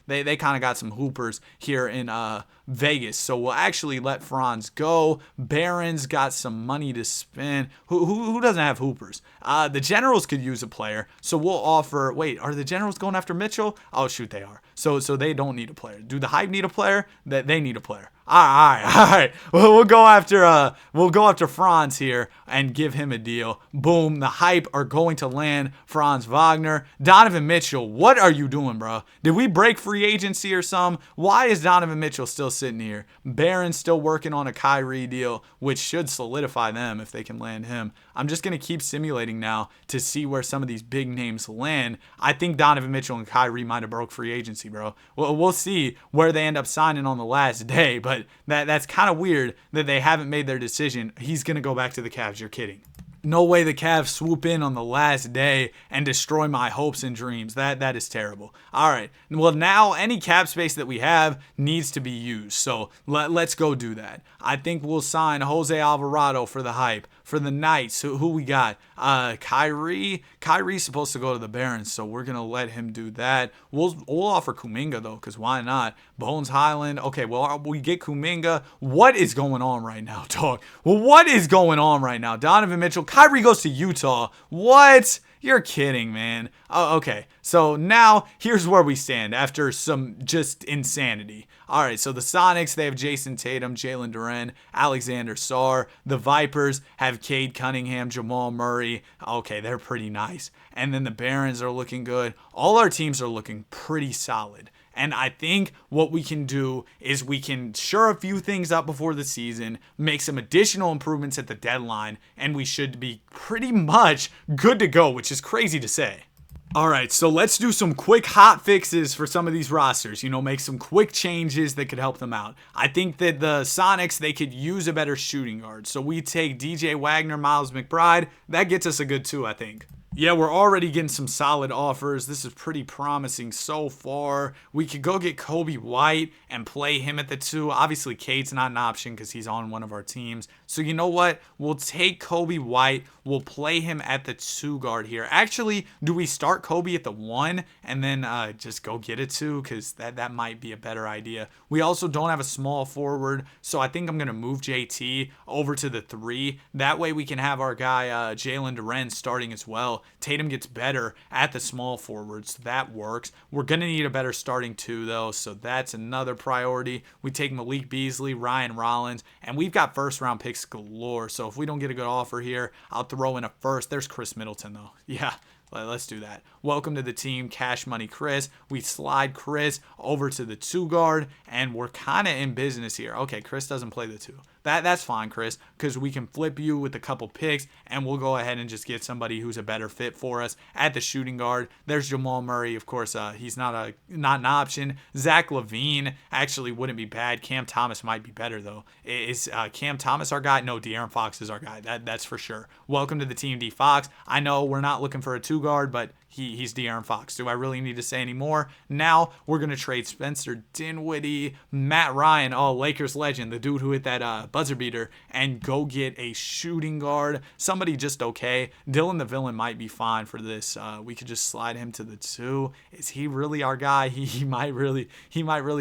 they kind of got some hoopers here in Vegas. So we'll actually let Franz go. Barons got some money to spend. Who doesn't have hoopers? The Generals could use a player. So we'll offer. Wait, are the Generals going after Mitchell? Oh shoot, they are. So they don't need a player. Do the Hype need a player? They need a player. All right. We'll go after Franz here and give him a deal. Boom. The Hype are going to land Franz Wagner. Donovan Mitchell, what are you doing, bro? Did we break free agency or something? Why is Donovan Mitchell still sitting here? Barron's still working on a Kyrie deal, which should solidify them if they can land him. I'm just going to keep simulating now to see where some of these big names land. I think Donovan Mitchell and Kyrie might have broke free agency, bro. Well, we'll see where they end up signing on the last day, but that's kind of weird that they haven't made their decision. He's going to go back to the Cavs. You're kidding. No way the Cavs swoop in on the last day and destroy my hopes and dreams. That is terrible. All right. Well, now any cap space that we have needs to be used. So let's go do that. I think we'll sign Jose Alvarado for the Hype. For the Knights, who we got? Kyrie. Kyrie's supposed to go to the Barons, so we're going to let him do that. We'll offer Kuminga, though, because why not? Bones Highland. Okay, well, we get Kuminga. What is going on right now, dog? Well, what is going on right now? Donovan Mitchell. Kyrie goes to Utah. What? You're kidding, man. Oh, okay. So now here's where we stand after some just insanity. All right, so the Sonics, they have Jason Tatum, Jalen Duren, Alexander Sarr. The Vipers have Cade Cunningham, Jamal Murray. Okay, they're pretty nice. And then the Barons are looking good. All our teams are looking pretty solid. And I think what we can do is we can shore a few things up before the season, make some additional improvements at the deadline, and we should be pretty much good to go, which is crazy to say. All right, so let's do some quick hot fixes for some of these rosters. Make some quick changes that could help them out. I think that the Sonics, they could use a better shooting guard. So we take DJ Wagner, Miles McBride. That gets us a good 2, I think. Yeah, we're already getting some solid offers. This is pretty promising so far. We could go get Kobe White and play him at the 2. Obviously, Cade's not an option because he's on one of our teams. So you know what? We'll take Kobe White. We'll play him at the 2 guard here. Actually, do we start Kobe at the 1 and then just go get a 2? Because that might be a better idea. We also don't have a small forward, so I think I'm going to move JT over to the 3. That way we can have our guy Jalen Duren starting as well. Tatum gets better at the small forward, so that works. We're going to need a better starting 2, though, so that's another priority. We take Malik Beasley, Ryan Rollins, and we've got first-round picks galore, so if we don't get a good offer here, I'll throw in a first. There's Chris Middleton, though. Yeah, let's do that. Welcome to the team, Cash Money Chris. We slide Chris over to the 2 guard, and we're kind of in business here. Okay, Chris doesn't play the 2. That's fine, Chris, because we can flip you with a couple picks, and we'll go ahead and just get somebody who's a better fit for us at the shooting guard. There's Jamal Murray, of course. He's not an option. Zach LaVine actually wouldn't be bad. Cam Thomas might be better though. Is Cam Thomas our guy? No, De'Aaron Fox is our guy. That's for sure. Welcome to the team, D Fox. I know we're not looking for a 2 guard, but he's De'Aaron Fox. Do I really need to say any more? Now we're going to trade Spencer Dinwiddie, Matt Ryan, Lakers legend, the dude who hit that buzzer beater, and go get a shooting guard. Somebody just okay. Dylan the Villain might be fine for this. We could just slide him to the 2. Is he really our guy? He might really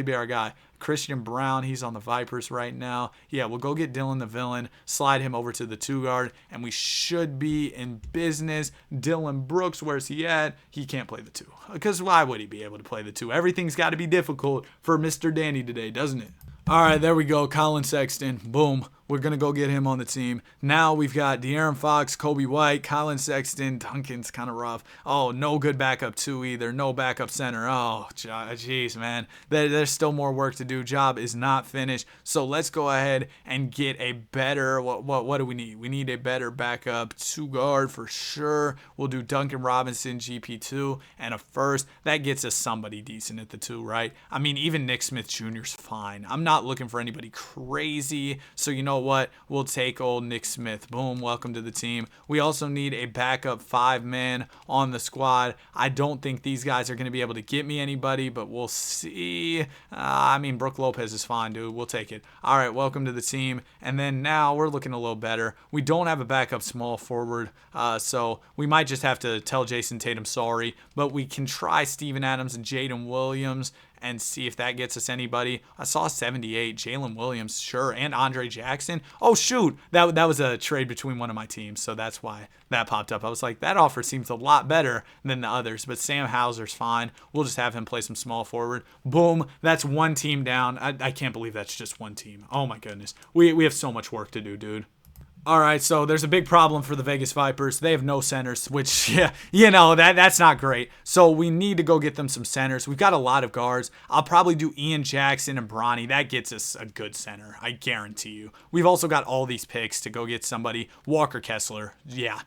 be our guy. Christian Brown, he's on the Vipers right now. Yeah, we'll go get Dylan the Villain, slide him over to the 2 guard, and we should be in business. Dylan Brooks, where's he at? He can't play the 2. Because why would he be able to play the 2? Everything's got to be difficult for Mr. Danny today, doesn't it? All right, there we go. Colin Sexton. Boom. We're going to go get him on the team. Now we've got De'Aaron Fox, Kobe White, Colin Sexton. Duncan's kind of rough. Oh, no good backup 2 either. No backup center. Oh, jeez, man. There's still more work to do. Job is not finished. So let's go ahead and get a better, what do we need? We need a better backup 2 guard for sure. We'll do Duncan Robinson, GP2, and a first. That gets us somebody decent at the 2, right? I mean, even Nick Smith Jr. is fine. I'm not looking for anybody crazy. So, you know what? We'll take old Nick Smith. Boom. Welcome to the team. We also need a backup 5-man on the squad. I don't think these guys are going to be able to get me anybody, but we'll see. I mean, Brook Lopez is fine, dude. We'll take it. All right. Welcome to the team. And then now we're looking a little better. We don't have a backup small forward, so we might just have to tell Jason Tatum sorry, but we can try Steven Adams and Jaden Williams and see if that gets us anybody. I saw 78, Jalen Williams, sure, and Andre Jackson. Oh, shoot, that was a trade between one of my teams, so that's why that popped up. I was like, that offer seems a lot better than the others, but Sam Hauser's fine. We'll just have him play some small forward. Boom, that's one team down. I can't believe that's just one team. Oh, my goodness. We have so much work to do, dude. All right, so there's a big problem for the Vegas Vipers. They have no centers, which, yeah, that's not great. So we need to go get them some centers. We've got a lot of guards. I'll probably do Ian Jackson and Bronny. That gets us a good center, I guarantee you. We've also got all these picks to go get somebody. Walker Kessler, yeah,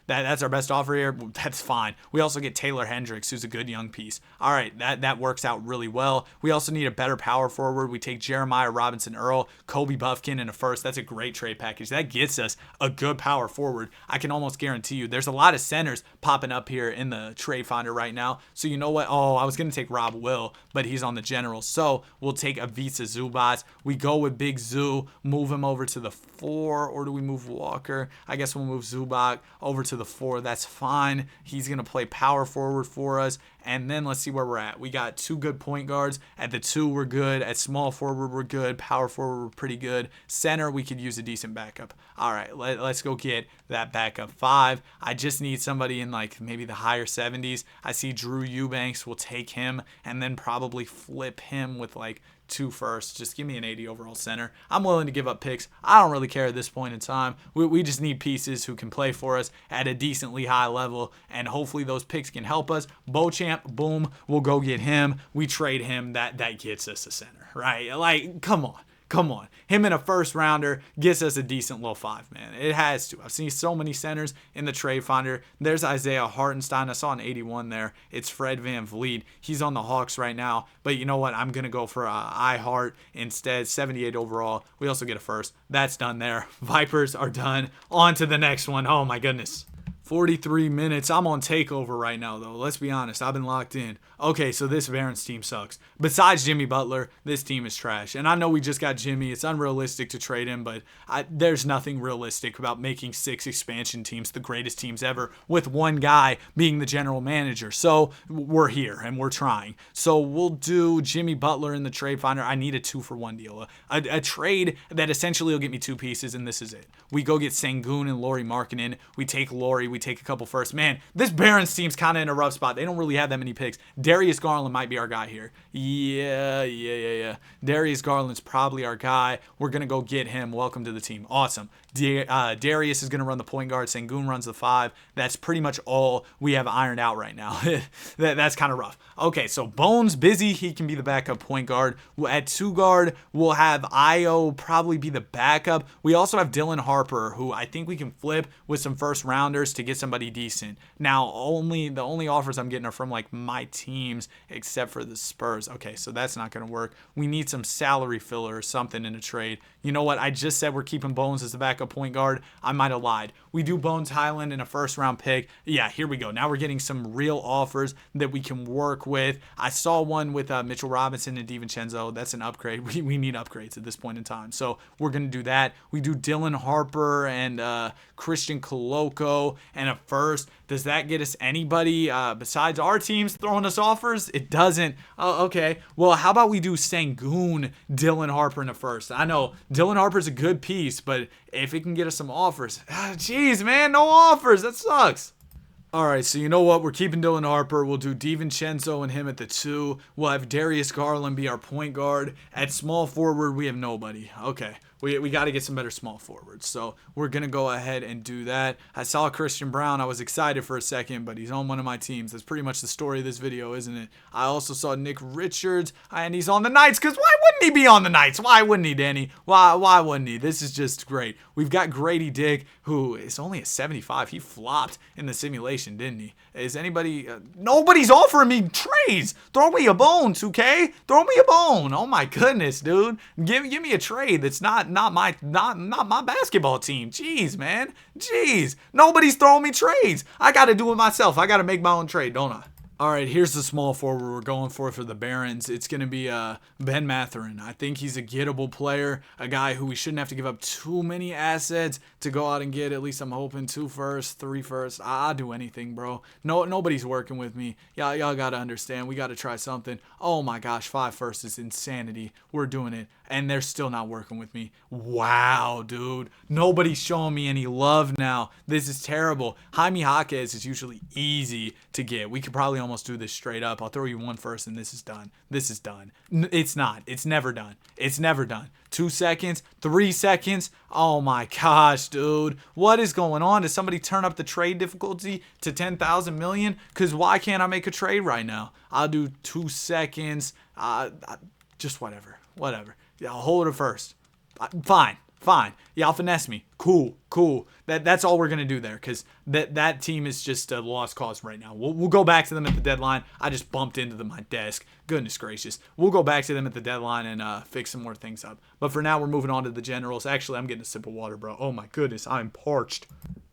that's our best offer here. That's fine. We also get Taylor Hendricks, who's a good young piece. All right, that works out really well. We also need a better power forward. We take Jeremiah Robinson Earl, Kobe Buffkin in a first. That's a great trade package. That gets us a good power forward. I can almost guarantee you there's a lot of centers popping up here in the trade finder right now. So you know what? Oh, I was going to take Rob Will, but he's on the Generals. So we'll take Ivica Zubac. We go with Big Zoo, move him over to the 4, or do we move Walker? I guess we'll move Zubac over to the 4. That's fine. He's going to play power forward for us. And then let's see where we're at. We got 2 good point guards. At the 2, we're good. At small forward, we're good. Power forward, we're pretty good. Center, we could use a decent backup. All right, let's go get that backup 5. I just need somebody in like maybe the higher 70s. I see Drew Eubanks. We'll take him and then probably flip him with like 2 firsts. Just give me an 80 overall center. I'm willing to give up picks. I don't really care at this point in time. We just need pieces who can play for us at a decently high level, and hopefully those picks can help us. Beauchamp, boom, we'll go get him. We trade him. That gets us a center, right? Like, come on. Him in a first rounder gets us a decent low 5, man. It has to. I've seen so many centers in the trade finder. There's Isaiah Hartenstein. I saw an 81 there. It's Fred VanVleet. He's on the Hawks right now. But you know what? I'm going to go for iHeart instead. 78 overall. We also get a first. That's done there. Vipers are done. On to the next one. Oh, my goodness. 43 minutes. I'm on takeover right now, though. Let's be honest. I've been locked in. Okay, so this Barons team sucks. Besides Jimmy Butler, this team is trash. And I know we just got Jimmy. It's unrealistic to trade him, but there's nothing realistic about making 6 expansion teams the greatest teams ever with one guy being the general manager. So we're here, and we're trying. So we'll do Jimmy Butler in the trade finder. I need a 2-for-1 deal. A trade that essentially will get me 2 pieces, and this is it. We go get Sengun and Lauri Markkanen. We take Lauri. we take a couple first. Man, this Barons team's kind of in a rough spot. They don't really have that many picks. Darius Garland might be our guy here. Yeah. Darius Garland's probably our guy. We're going to go get him. Welcome to the team. Awesome. Darius is going to run the point guard. Sengun runs the 5. That's pretty much all we have ironed out right now. That's kind of rough. Okay, so Bones busy. He can be the backup point guard. At 2 guard, we'll have Io probably be the backup. We also have Dylan Harper, who I think we can flip with some first rounders to get somebody decent. Now, the only offers I'm getting are from like my teams, except for the Spurs. Okay, so that's not going to work. We need some salary filler or something in a trade. You know what? I just said we're keeping Bones as the backup point guard. I might have lied. We do Bones Highland in a first round pick. Yeah, here we go. Now we're getting some real offers that we can work with. I saw one with Mitchell Robinson and DiVincenzo. That's an upgrade. We need upgrades at this point in time. So we're going to do that. We do Dylan Harper and Christian Coloco and a first. Does that get us anybody besides our teams throwing us offers? It doesn't. Oh, okay. Well, how about we do Sengun, Dylan Harper in a first? I know Dylan Harper's a good piece, but if it can get us some offers. Jeez, man, no offers. That sucks. All right, so you know what? We're keeping Dylan Harper. We'll do DiVincenzo and him at the 2. We'll have Darius Garland be our point guard. At small forward, we have nobody. Okay. We got to get some better small forwards. So we're going to go ahead and do that. I saw Christian Brown. I was excited for a second, but he's on one of my teams. That's pretty much the story of this video, isn't it? I also saw Nick Richards, and he's on the Knights, because why wouldn't he be on the Knights? Why wouldn't he, Danny? Why wouldn't he? This is just great. We've got Grady Dick, who is only a 75. He flopped in the simulation, didn't he? Is anybody... nobody's offering me trades. Throw me a bone, 2K. Throw me a bone. Oh, my goodness, dude. Give me a trade that's not my basketball team. Jeez, man. Jeez. Nobody's throwing me trades. I got to do it myself. I got to make my own trade, don't I? All right, here's the small forward we're going for the Barons. It's going to be Ben Mathurin. I think he's a gettable player, a guy who we shouldn't have to give up too many assets to go out and get. At least I'm hoping 2 firsts, 3 firsts. I'll do anything, bro. Nobody's working with me. Y'all got to understand. We got to try something. Oh, my gosh, 5 firsts is insanity. We're doing it, and they're still not working with me. Wow, dude. Nobody's showing me any love now. This is terrible. Jaime Jaquez is usually easy to get. We could probably almost do this straight up. I'll throw you 1 first, and this is done. This is done. It's not. It's never done. It's never done. 2 seconds, 3 seconds. Oh my gosh, dude. What is going on? Does somebody turn up the trade difficulty to 10,000 million? Because why can't I make a trade right now? I'll do 2 seconds. Just whatever. Yeah, I'll hold it first. Fine. Y'all finesse me. Cool. That's all we're going to do there, because that team is just a lost cause right now. We'll go back to them at the deadline. I just bumped into my desk. Goodness gracious. We'll go back to them at the deadline and fix some more things up. But for now, we're moving on to the Generals. Actually, I'm getting a sip of water, bro. Oh my goodness, I'm parched.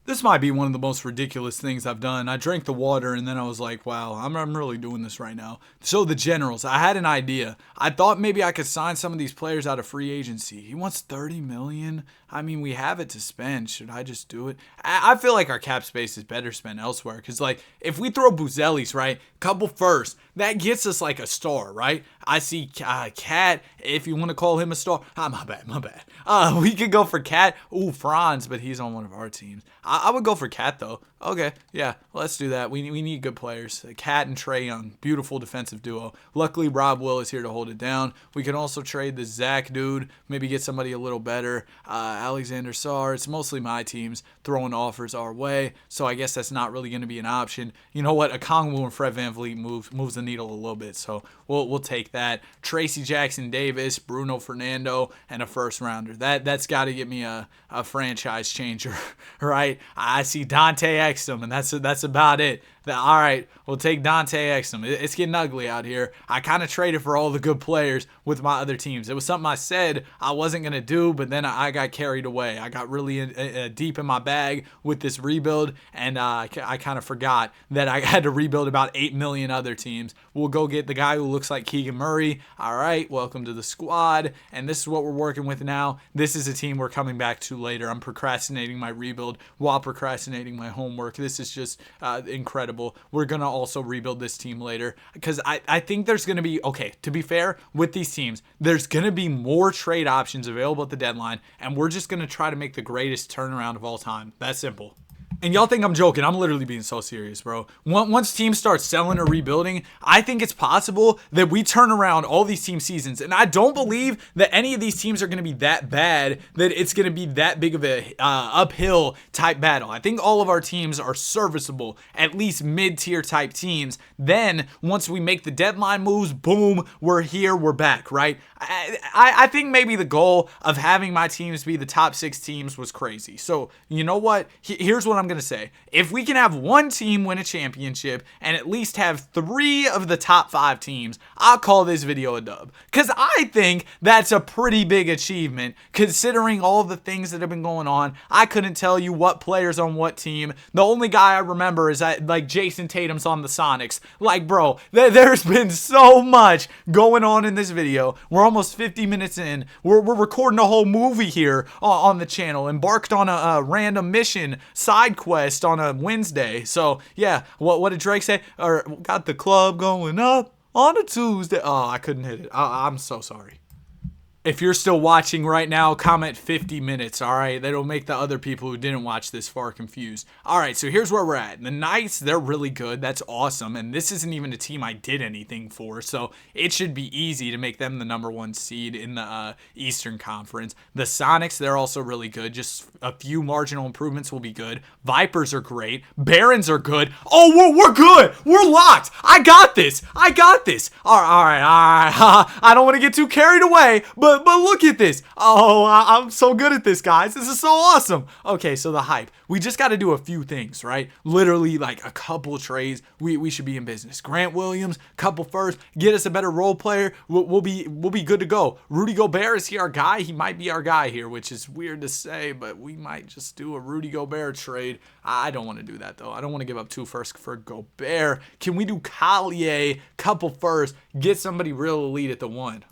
This might be one of the most ridiculous things I've done. I drank the water and then I was like, wow, I'm really doing this right now. So the Generals, I had an idea. I thought maybe I could sign some of these players out of free agency. He wants $30 million. I mean, we have it to spend. Should I just do it? I feel like our cap space is better spent elsewhere. Because, like, if we throw Buzelis, right, couple first, that gets us, like, a star, right? I see Cat, if you want to call him a star. My bad. We could go for Cat. Ooh, Franz, but he's on one of our teams. I would go for Cat, though. Okay, yeah, let's do that. We need good players. Cat and Trae Young, beautiful defensive duo. Luckily, Rob Will is here to hold it down. We can also trade the Zach dude, maybe get somebody a little better. Alexander Sarr, it's mostly my teams throwing offers our way, so I guess that's not really going to be an option. You know what? Okongwu and Fred VanVleet moves the needle a little bit, so we'll take that. Tracy Jackson Davis, Bruno Fernando, and a first rounder. That's got to get me a franchise changer, right? I see Dante Exum, and that's about it. All right, we'll take Dante Exum. It's getting ugly out here. I kind of traded for all the good players with my other teams. It was something I said I wasn't going to do, but then I got carried away. I got really deep in my bag with this rebuild, and I kind of forgot that I had to rebuild about 8 million other teams. We'll go get the guy who looks like Keegan Murray. All right, welcome to the squad, and this is what we're working with now. This is a team we're coming back to later. I'm procrastinating my rebuild while procrastinating my homework. This is just incredible. We're going to also rebuild this team later, because I think there's going to be, okay, to be fair, with these teams, there's going to be more trade options available at the deadline, and we're just going to try to make the greatest turnaround of all time. That simple. And y'all think I'm joking. I'm literally being so serious, bro. Once teams start selling or rebuilding, I think it's possible that we turn around all these team seasons. And I don't believe that any of these teams are going to be that bad, that it's going to be that big of a uphill type battle. I think all of our teams are serviceable, at least mid-tier type teams. Then, once we make the deadline moves, boom, we're here, we're back, right? I think maybe the goal of having my teams be the top 6 teams was crazy. So, you know what? Here's what I'm going to say. If we can have one team win a championship and at least have 3 of the top 5 teams, I'll call this video a dub. Because I think that's a pretty big achievement considering all the things that have been going on. I couldn't tell you what players on what team. The only guy I remember is like Jason Tatum's on the Sonics. Like, bro, there's been so much going on in this video. We're almost 50 minutes in. We're recording a whole movie here on the channel. Embarked on a random mission side quest on a Wednesday. So yeah, what did Drake say? Or got the club going up on a Tuesday. Oh, I couldn't hit it. I'm so sorry. If you're still watching right now, comment 50 minutes, all right? That'll make the other people who didn't watch this far confused. All right, so here's where we're at. The Knights, they're really good. That's awesome. And this isn't even a team I did anything for, so it should be easy to make them the #1 seed in the Eastern Conference. The Sonics, they're also really good. Just a few marginal improvements will be good. Vipers are great. Barons are good. Oh, we're good. We're locked. I got this. All right. I don't want to get too carried away, but look at this. Oh, I'm so good at this, guys. This is so awesome. Okay, so the hype. We just got to do a few things, right? Literally like a couple trades. We should be in business. Grant Williams, couple first, get us a better role player. We'll be good to go. Rudy Gobert, is he our guy? He might be our guy here, which is weird to say, but we might just do a Rudy Gobert trade. I don't want to do that though. I don't want to give up 2 firsts for Gobert. Can we do Collier, couple first, get somebody real elite at the 1?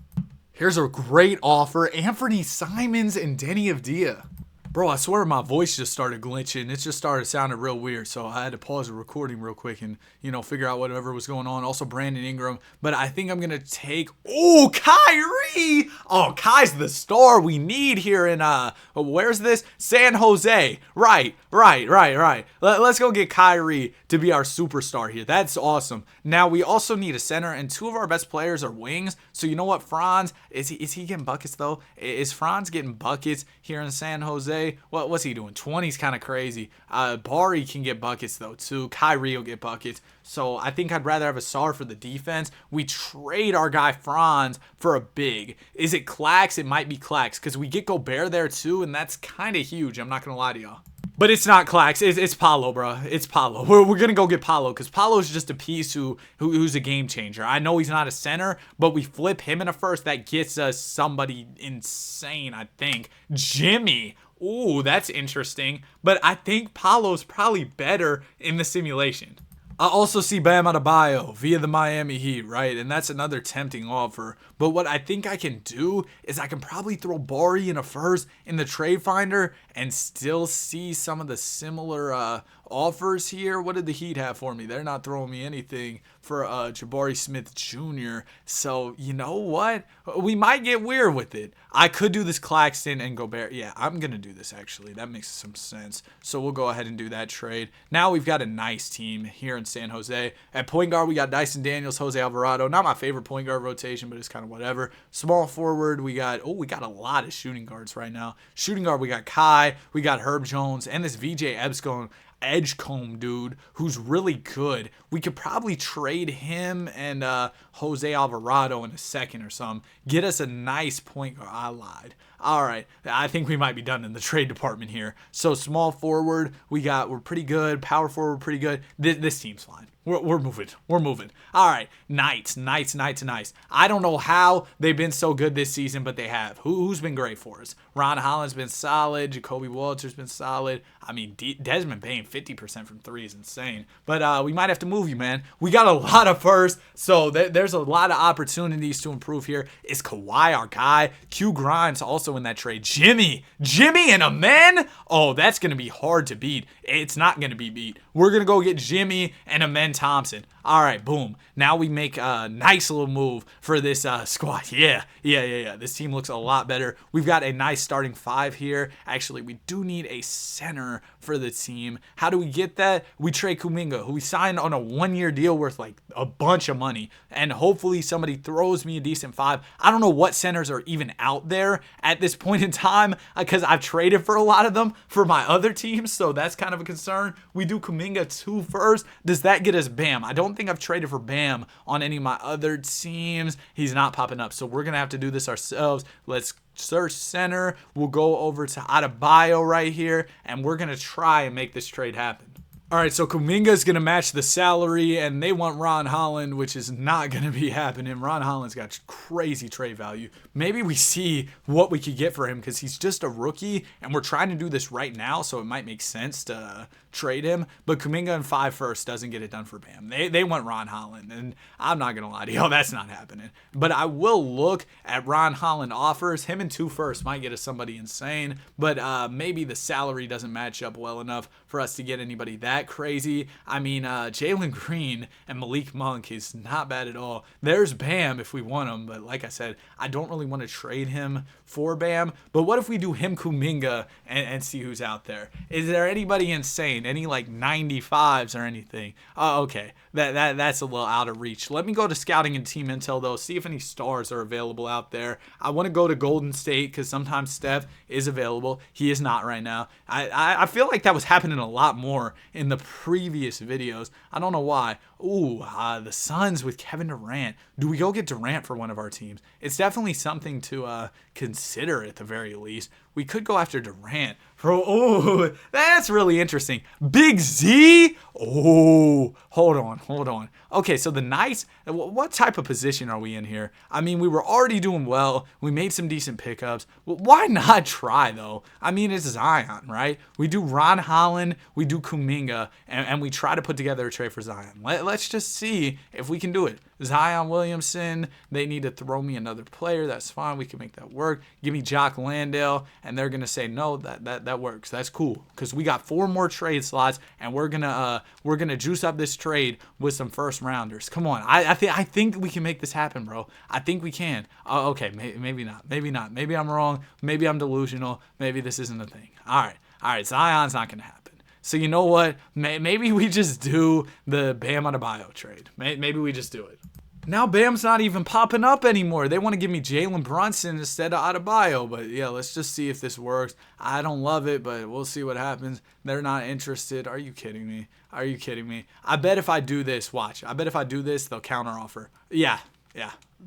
Here's a great offer. Anthony Simons and Denny Avdia. Bro, I swear my voice just started glitching. It just started sounding real weird, so I had to pause the recording real quick and, figure out whatever was going on. Also, Brandon Ingram. But I think I'm going to take... Oh, Kyrie! Oh, Kai's the star we need here in, where's this? San Jose. Right. Let's go get Kyrie to be our superstar here. That's awesome. Now, we also need a center, and 2 of our best players are wings. So, you know what, Franz? Is he getting buckets, though? Is Franz getting buckets here in San Jose? What's he doing? 20's kind of crazy. Bari can get buckets though too. Kyrie will get buckets. So I think I'd rather have a star for the defense. We trade our guy Franz for a big. Is it Clax? It might be Clax because we get Gobert there too, and that's kind of huge. I'm not gonna lie to y'all. But it's not Clax. It's Paolo, bro. It's Paolo. We're going to go get Paolo because Paolo's just a piece who's a game changer. I know he's not a center, but we flip him in a first. That gets us somebody insane, I think. Jimmy. Ooh, that's interesting. But I think Paolo's probably better in the simulation. I also see Bam Adebayo via the Miami Heat, right? And that's another tempting offer. But what I think I can do is I can probably throw Bari in a first in the trade finder and still see some of the similar offers here. What did the Heat have for me? They're not throwing me anything for Jabari Smith Jr. So, you know what? We might get weird with it. I could do this Claxton and Gobert. Yeah, I'm going to do this, actually. That makes some sense. So we'll go ahead and do that trade. Now we've got a nice team here in San Jose. At point guard, we got Dyson Daniels, Jose Alvarado. Not my favorite point guard rotation, but it's kind of whatever. Small forward, we got a lot of shooting guards right now. Shooting guard, we got Kai, we got Herb Jones, and this VJ Edgecombe dude who's really good. We could probably trade him and Jose Alvarado in a second or something. Get us a nice point guard. I lied. All right, I think we might be done in the trade department here. So small forward, we're pretty good. Power forward, pretty good. This team's fine. We're moving. All right, Knights. I don't know how they've been so good this season, but they have. Who's been great for us? Ron Holland's been solid. Jacoby Walter's been solid. I mean, Desmond Bane, 50% from 3 is insane. But we might have to move you, man. We got a lot of firsts, so there's a lot of opportunities to improve here. Is Kawhi our guy? Q Grimes also in that trade. Jimmy and Amen? Oh, that's going to be hard to beat. It's not going to be beat. We're going to go get Jimmy and Amen Thompson. All right, boom. Now we make a nice little move for this squad. Yeah. This team looks a lot better. We've got a nice starting 5 here. Actually, we do need a center for the team. How do we get that? We trade Kuminga, who we signed on a 1-year deal worth like a bunch of money. And hopefully somebody throws me a decent 5. I don't know what centers are even out there at this point in time because I've traded for a lot of them for my other teams. So that's kind of a concern. We do Kuminga 2 first. Does that get us Bam? I don't think I've traded for Bam on any of my other teams. He's not popping up. So we're going to have to do this ourselves. Let's search center. We'll go over to Adebayo right here, and we're going to try and make this trade happen. All right, so Kuminga is going to match the salary, and they want Ron Holland, which is not going to be happening. Ron Holland's got crazy trade value. Maybe we see what we could get for him because he's just a rookie, and we're trying to do this right now, so it might make sense to trade him. But Kuminga in 5 first doesn't get it done for Bam. They want Ron Holland, and I'm not going to lie to you, that's not happening. But I will look at Ron Holland offers. Him in 2 first might get us somebody insane, but maybe the salary doesn't match up well enough for us to get anybody that crazy. I mean, Jalen Green and Malik Monk is not bad at all. There's Bam if we want him, but like I said, I don't really want to trade him for Bam. But what if we do him Kuminga and see who's out there? Is there anybody insane? Any like 95s or anything? Oh, okay. That's a little out of reach. Let me go to scouting and team intel though, see if any stars are available out there. I want to go to Golden State because sometimes Steph is available. He is not right now. I feel like that was happening a lot more in the previous videos. I don't know why. Ooh, the Suns with Kevin Durant. Do we go get Durant for one of our teams? It's definitely something to consider at the very least. We could go after Durant. Oh, that's really interesting. Big Z? Oh, hold on. Okay, so the Knights, what type of position are we in here? I mean, we were already doing well. We made some decent pickups. Why not try, though? I mean, it's Zion, right? We do Ron Holland, we do Kuminga, and we try to put together a trade for Zion. Let's just see if we can do it. Zion Williamson, they need to throw me another player. That's fine. We can make that work. Give me Jock Landale, and they're going to say, no, that works. That's cool because we got 4 more trade slots, and we're gonna juice up this trade with some first rounders. Come on, I think we can make this happen, bro. I think we can. Okay, maybe not. Maybe I'm wrong. Maybe I'm delusional. Maybe this isn't a thing. All right. Zion's not gonna happen. So you know what? Maybe we just do the Bam Adebayo trade. Maybe we just do it. Now Bam's not even popping up anymore. They want to give me Jalen Brunson instead of Adebayo. But yeah, let's just see if this works. I don't love it, but we'll see what happens. They're not interested. Are you kidding me? I bet if I do this, watch. I bet if I do this, they'll counteroffer. Yeah.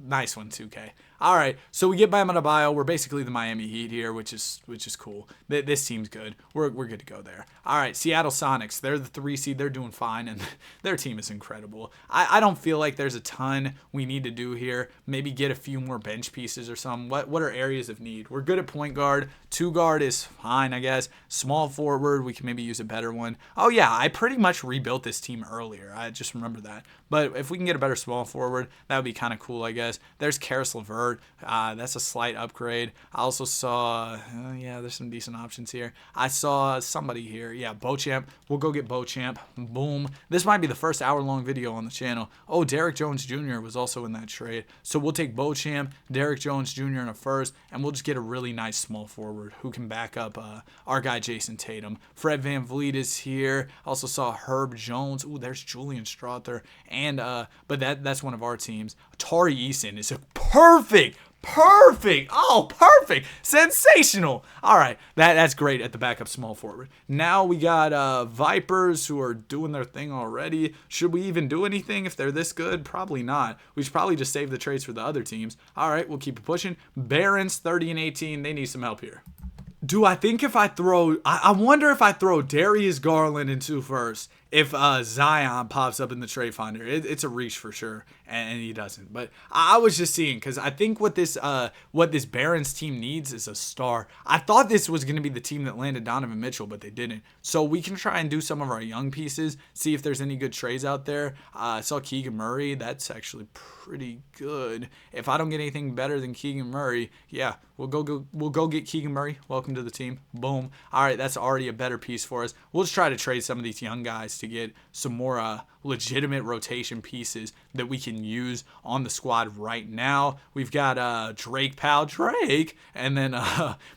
Nice one, 2K. All right, so we get Bam Adebayo. We're basically the Miami Heat here, which is cool. This team's good. We're good to go there. All right, Seattle Sonics. They're the 3 seed. They're doing fine, and their team is incredible. I don't feel like there's a ton we need to do here. Maybe get a few more bench pieces or something. What are areas of need? We're good at point guard. 2 guard is fine, I guess. Small forward, we can maybe use a better one. Oh, yeah, I pretty much rebuilt this team earlier. I just remember that. But if we can get a better small forward, that would be kind of cool, I guess. There's Karis LeVert. That's a slight upgrade. I also saw, there's some decent options here. I saw somebody here. Yeah, Beauchamp. We'll go get Beauchamp. Boom. This might be the first hour-long video on the channel. Oh, Derrick Jones Jr. was also in that trade. So we'll take Beauchamp, Derrick Jones Jr. in a first, and we'll just get a really nice small forward who can back up our guy Jason Tatum. Fred VanVleet is here. Also saw Herb Jones. Ooh, there's Julian Strother. And but that's one of our teams. Tari Eason is a perfect. Oh, perfect. Sensational. All right. That's great at the backup small forward. Now we got Vipers who are doing their thing already. Should we even do anything if they're this good? Probably not. We should probably just save the trades for the other teams. All right. We'll keep it pushing. Barons 30 and 18. They need some help here. Do I think if I throw... I wonder if I throw Darius Garland in 2 first, if Zion pops up in the trade finder. It's a reach for sure, and he doesn't. But I was just seeing, because I think what this Barons team needs is a star. I thought this was going to be the team that landed Donovan Mitchell, but they didn't. So we can try and do some of our young pieces, see if there's any good trades out there. I saw Keegan Murray. That's actually pretty good. If I don't get anything better than Keegan Murray, yeah, we'll go get Keegan Murray. Welcome to the team. Boom. All right, that's already a better piece for us. We'll just try to trade some of these young guys to get some more legitimate rotation pieces that we can use on the squad right now. We've got Drake Pal Drake, and then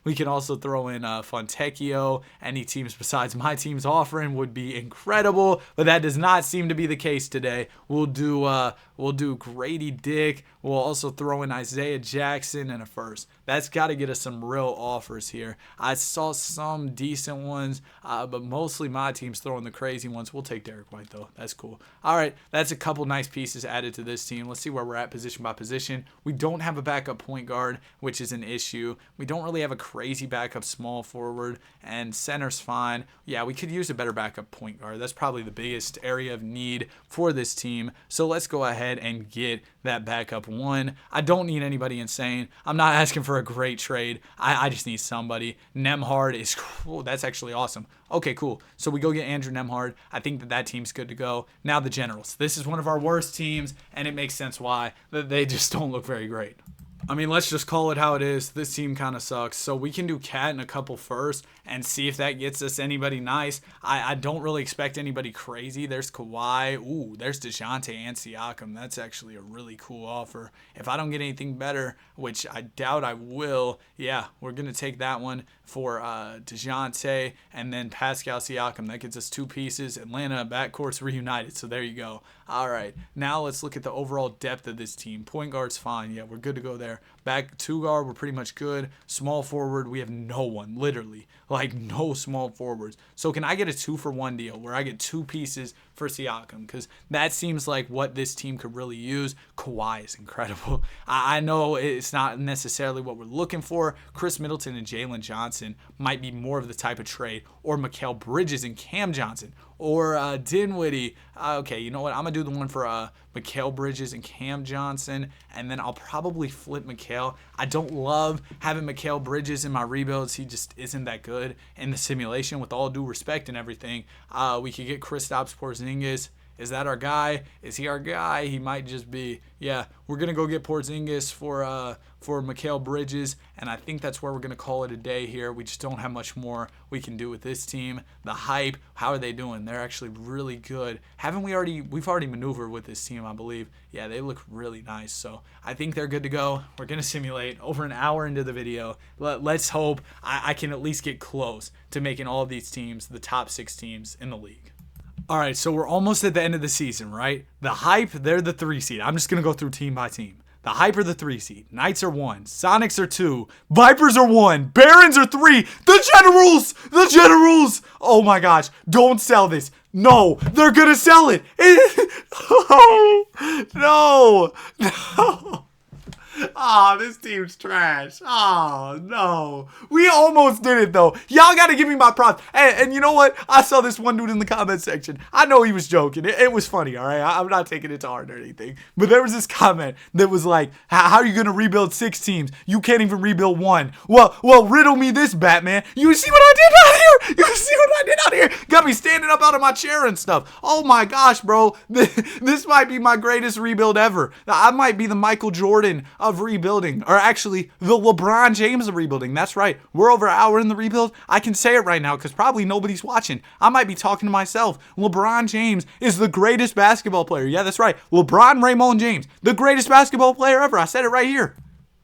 we can also throw in Fontecchio. Any teams besides my team's offering would be incredible, but that does not seem to be the case today. We'll do Grady Dick. We'll also throw in Isaiah Jackson and a first. That's got to get us some real offers here. I saw some decent ones, but mostly my team's throwing the crazy ones. We'll take Derek White, though. That's cool. All right, that's a couple nice pieces added to this team. Let's see where we're at position by position. We don't have a backup point guard, which is an issue. We don't really have a crazy backup small forward, and center's fine. Yeah, we could use a better backup point guard. That's probably the biggest area of need for this team. So let's go ahead and get that backup one. I don't need anybody insane. I'm not asking for a great trade. I just need somebody. Nembhard is cool. That's actually awesome. Okay, cool. So we go get Andrew Nembhard. I think that team's good to go. Now the Generals. This is one of our worst teams, and it makes sense why. They just don't look very great. I mean, let's just call it how it is. This team kind of sucks. So we can do Cat and a couple first and see if that gets us anybody nice. I don't really expect anybody crazy. There's Kawhi. Ooh, there's DeJounte and Siakam. That's actually a really cool offer. If I don't get anything better, which I doubt I will, yeah, we're going to take that one for DeJounte and then Pascal Siakam. That gets us two pieces. Atlanta backcourt's reunited. So there you go. All right, now let's look at the overall depth of this team. Point guard's fine. Yeah, we're good to go there. Back two guard, we're pretty much good. Small forward, we have no one, literally. Like, no small forwards. So can I get a 2-for-1 deal where I get two pieces for Siakam? Because that seems like what this team could really use. Kawhi is incredible. I know it's not necessarily what we're looking for. Chris Middleton and Jalen Johnson might be more of the type of trade. Or Mikal Bridges and Cam Johnson. Or Dinwiddie. Okay, you know what? I'm going to do the one for Mikal Bridges and Cam Johnson. And then I'll probably flip Mikal. I don't love having Mikal Bridges in my rebuilds. He just isn't that good in the simulation, with all due respect and everything. We could get Kristaps Porzingis. Is that our guy? Is he our guy? He might just be. Yeah, we're going to go get Porzingis for Mikal Bridges, and I think that's where we're going to call it a day here. We just don't have much more we can do with this team. The hype, how are they doing? They're actually really good. We've already maneuvered with this team, I believe. Yeah, they look really nice, so I think they're good to go. We're going to simulate over an hour into the video. Let's hope I can at least get close to making all of these teams the top 6 teams in the league. All right, so we're almost at the end of the season, right? The hype, they're the 3 seed. I'm just going to go through team by team. The hype are the 3 seed. Knights are 1. Sonics are 2. Vipers are 1. Barons are 3. The Generals! The Generals! Oh my gosh. Don't sell this. No, they're going to sell it. No. No. Oh, this team's trash. Oh, no. We almost did it, though. Y'all got to give me my props. And you know what? I saw this one dude in the comment section. I know he was joking. It was funny, all right? I'm not taking it to heart or anything. But there was this comment that was like, how are you going to rebuild 6 teams? You can't even rebuild 1. Well, riddle me this, Batman. You see what I did out here? You see what I did out here? Got me standing up out of my chair and stuff. Oh, my gosh, bro. This might be my greatest rebuild ever. I might be the Michael Jordan of rebuilding, or actually the LeBron James of rebuilding. That's right. We're over an hour in the rebuild. I can say it right now because probably nobody's watching. I might be talking to myself. LeBron James is the greatest basketball player. Yeah, that's right. LeBron Raymond James, the greatest basketball player ever. I said it right here.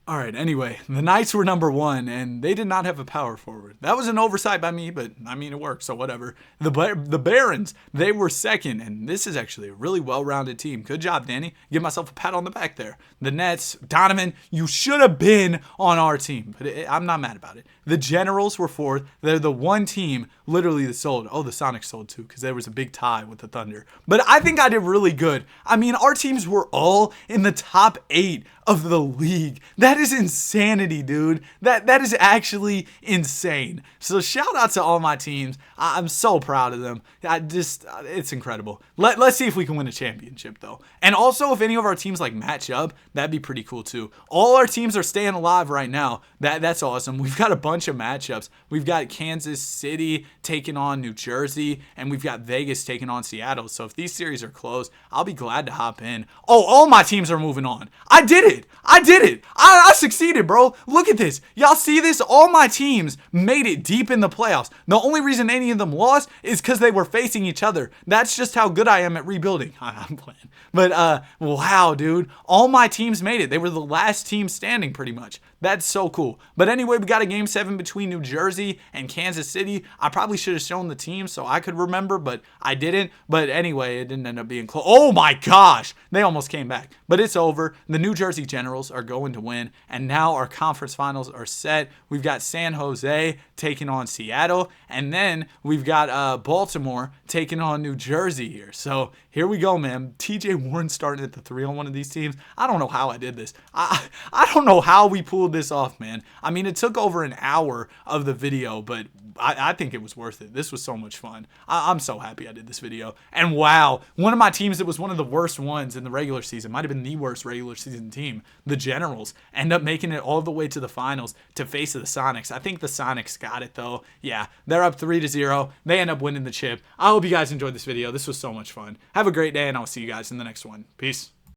All right, anyway, the Knights were number 1, and they did not have a power forward. That was an oversight by me, but, I mean, it worked, so whatever. The Barons, they were 2nd, and this is actually a really well-rounded team. Good job, Danny. Give myself a pat on the back there. The Nets, Donovan, you should have been on our team, but I'm not mad about it. The Generals were 4th. They're the one team literally that sold. Oh, the Sonics sold too, because there was a big tie with the Thunder. But I think I did really good. I mean, our teams were all in the top 8 of the league. That is insanity, dude. That is actually insane. So shout out to all my teams. I'm so proud of them. It's incredible. Let's see if we can win a championship, though. And also, if any of our teams like match up, that'd be pretty cool too. All our teams are staying alive right now. That's awesome. We've got a bunch of matchups. We've got Kansas City taking on New Jersey, and we've got Vegas taking on Seattle. So if these series are close, I'll be glad to hop in. Oh, all my teams are moving on. I did it. I did it. I succeeded, bro. Look at this. Y'all see this? All my teams made it deep in the playoffs. The only reason any of them lost is because they were facing each other. That's just how good I am at rebuilding. I'm playing. But, wow, dude. All my teams made it. They were the last team standing, pretty much. That's so cool. But anyway, we got a Game 7 between New Jersey and Kansas City. I probably should have shown the team so I could remember, but I didn't. But anyway, it didn't end up being close. Oh my gosh! They almost came back. But it's over. The New Jersey Generals are going to win. And now our conference finals are set. We've got San Jose taking on Seattle. And then we've got Baltimore taking on New Jersey here. So here we go, man. TJ Warren starting at the 3 on one of these teams. I don't know how I did this. I don't know how we pulled this off, man. I mean, it took over an hour of the video, but I think it was worth it. This was so much fun. I'm so happy I did this video. And wow, one of my teams that was one of the worst ones in the regular season, might have been the worst regular season team, the Generals, end up making it all the way to the finals to face the Sonics. I think the Sonics got it, though. Yeah, they're up 3-0. They end up winning the chip. I hope you guys enjoyed this video. This was so much fun. Have a great day, and I'll see you guys in the next one. Peace.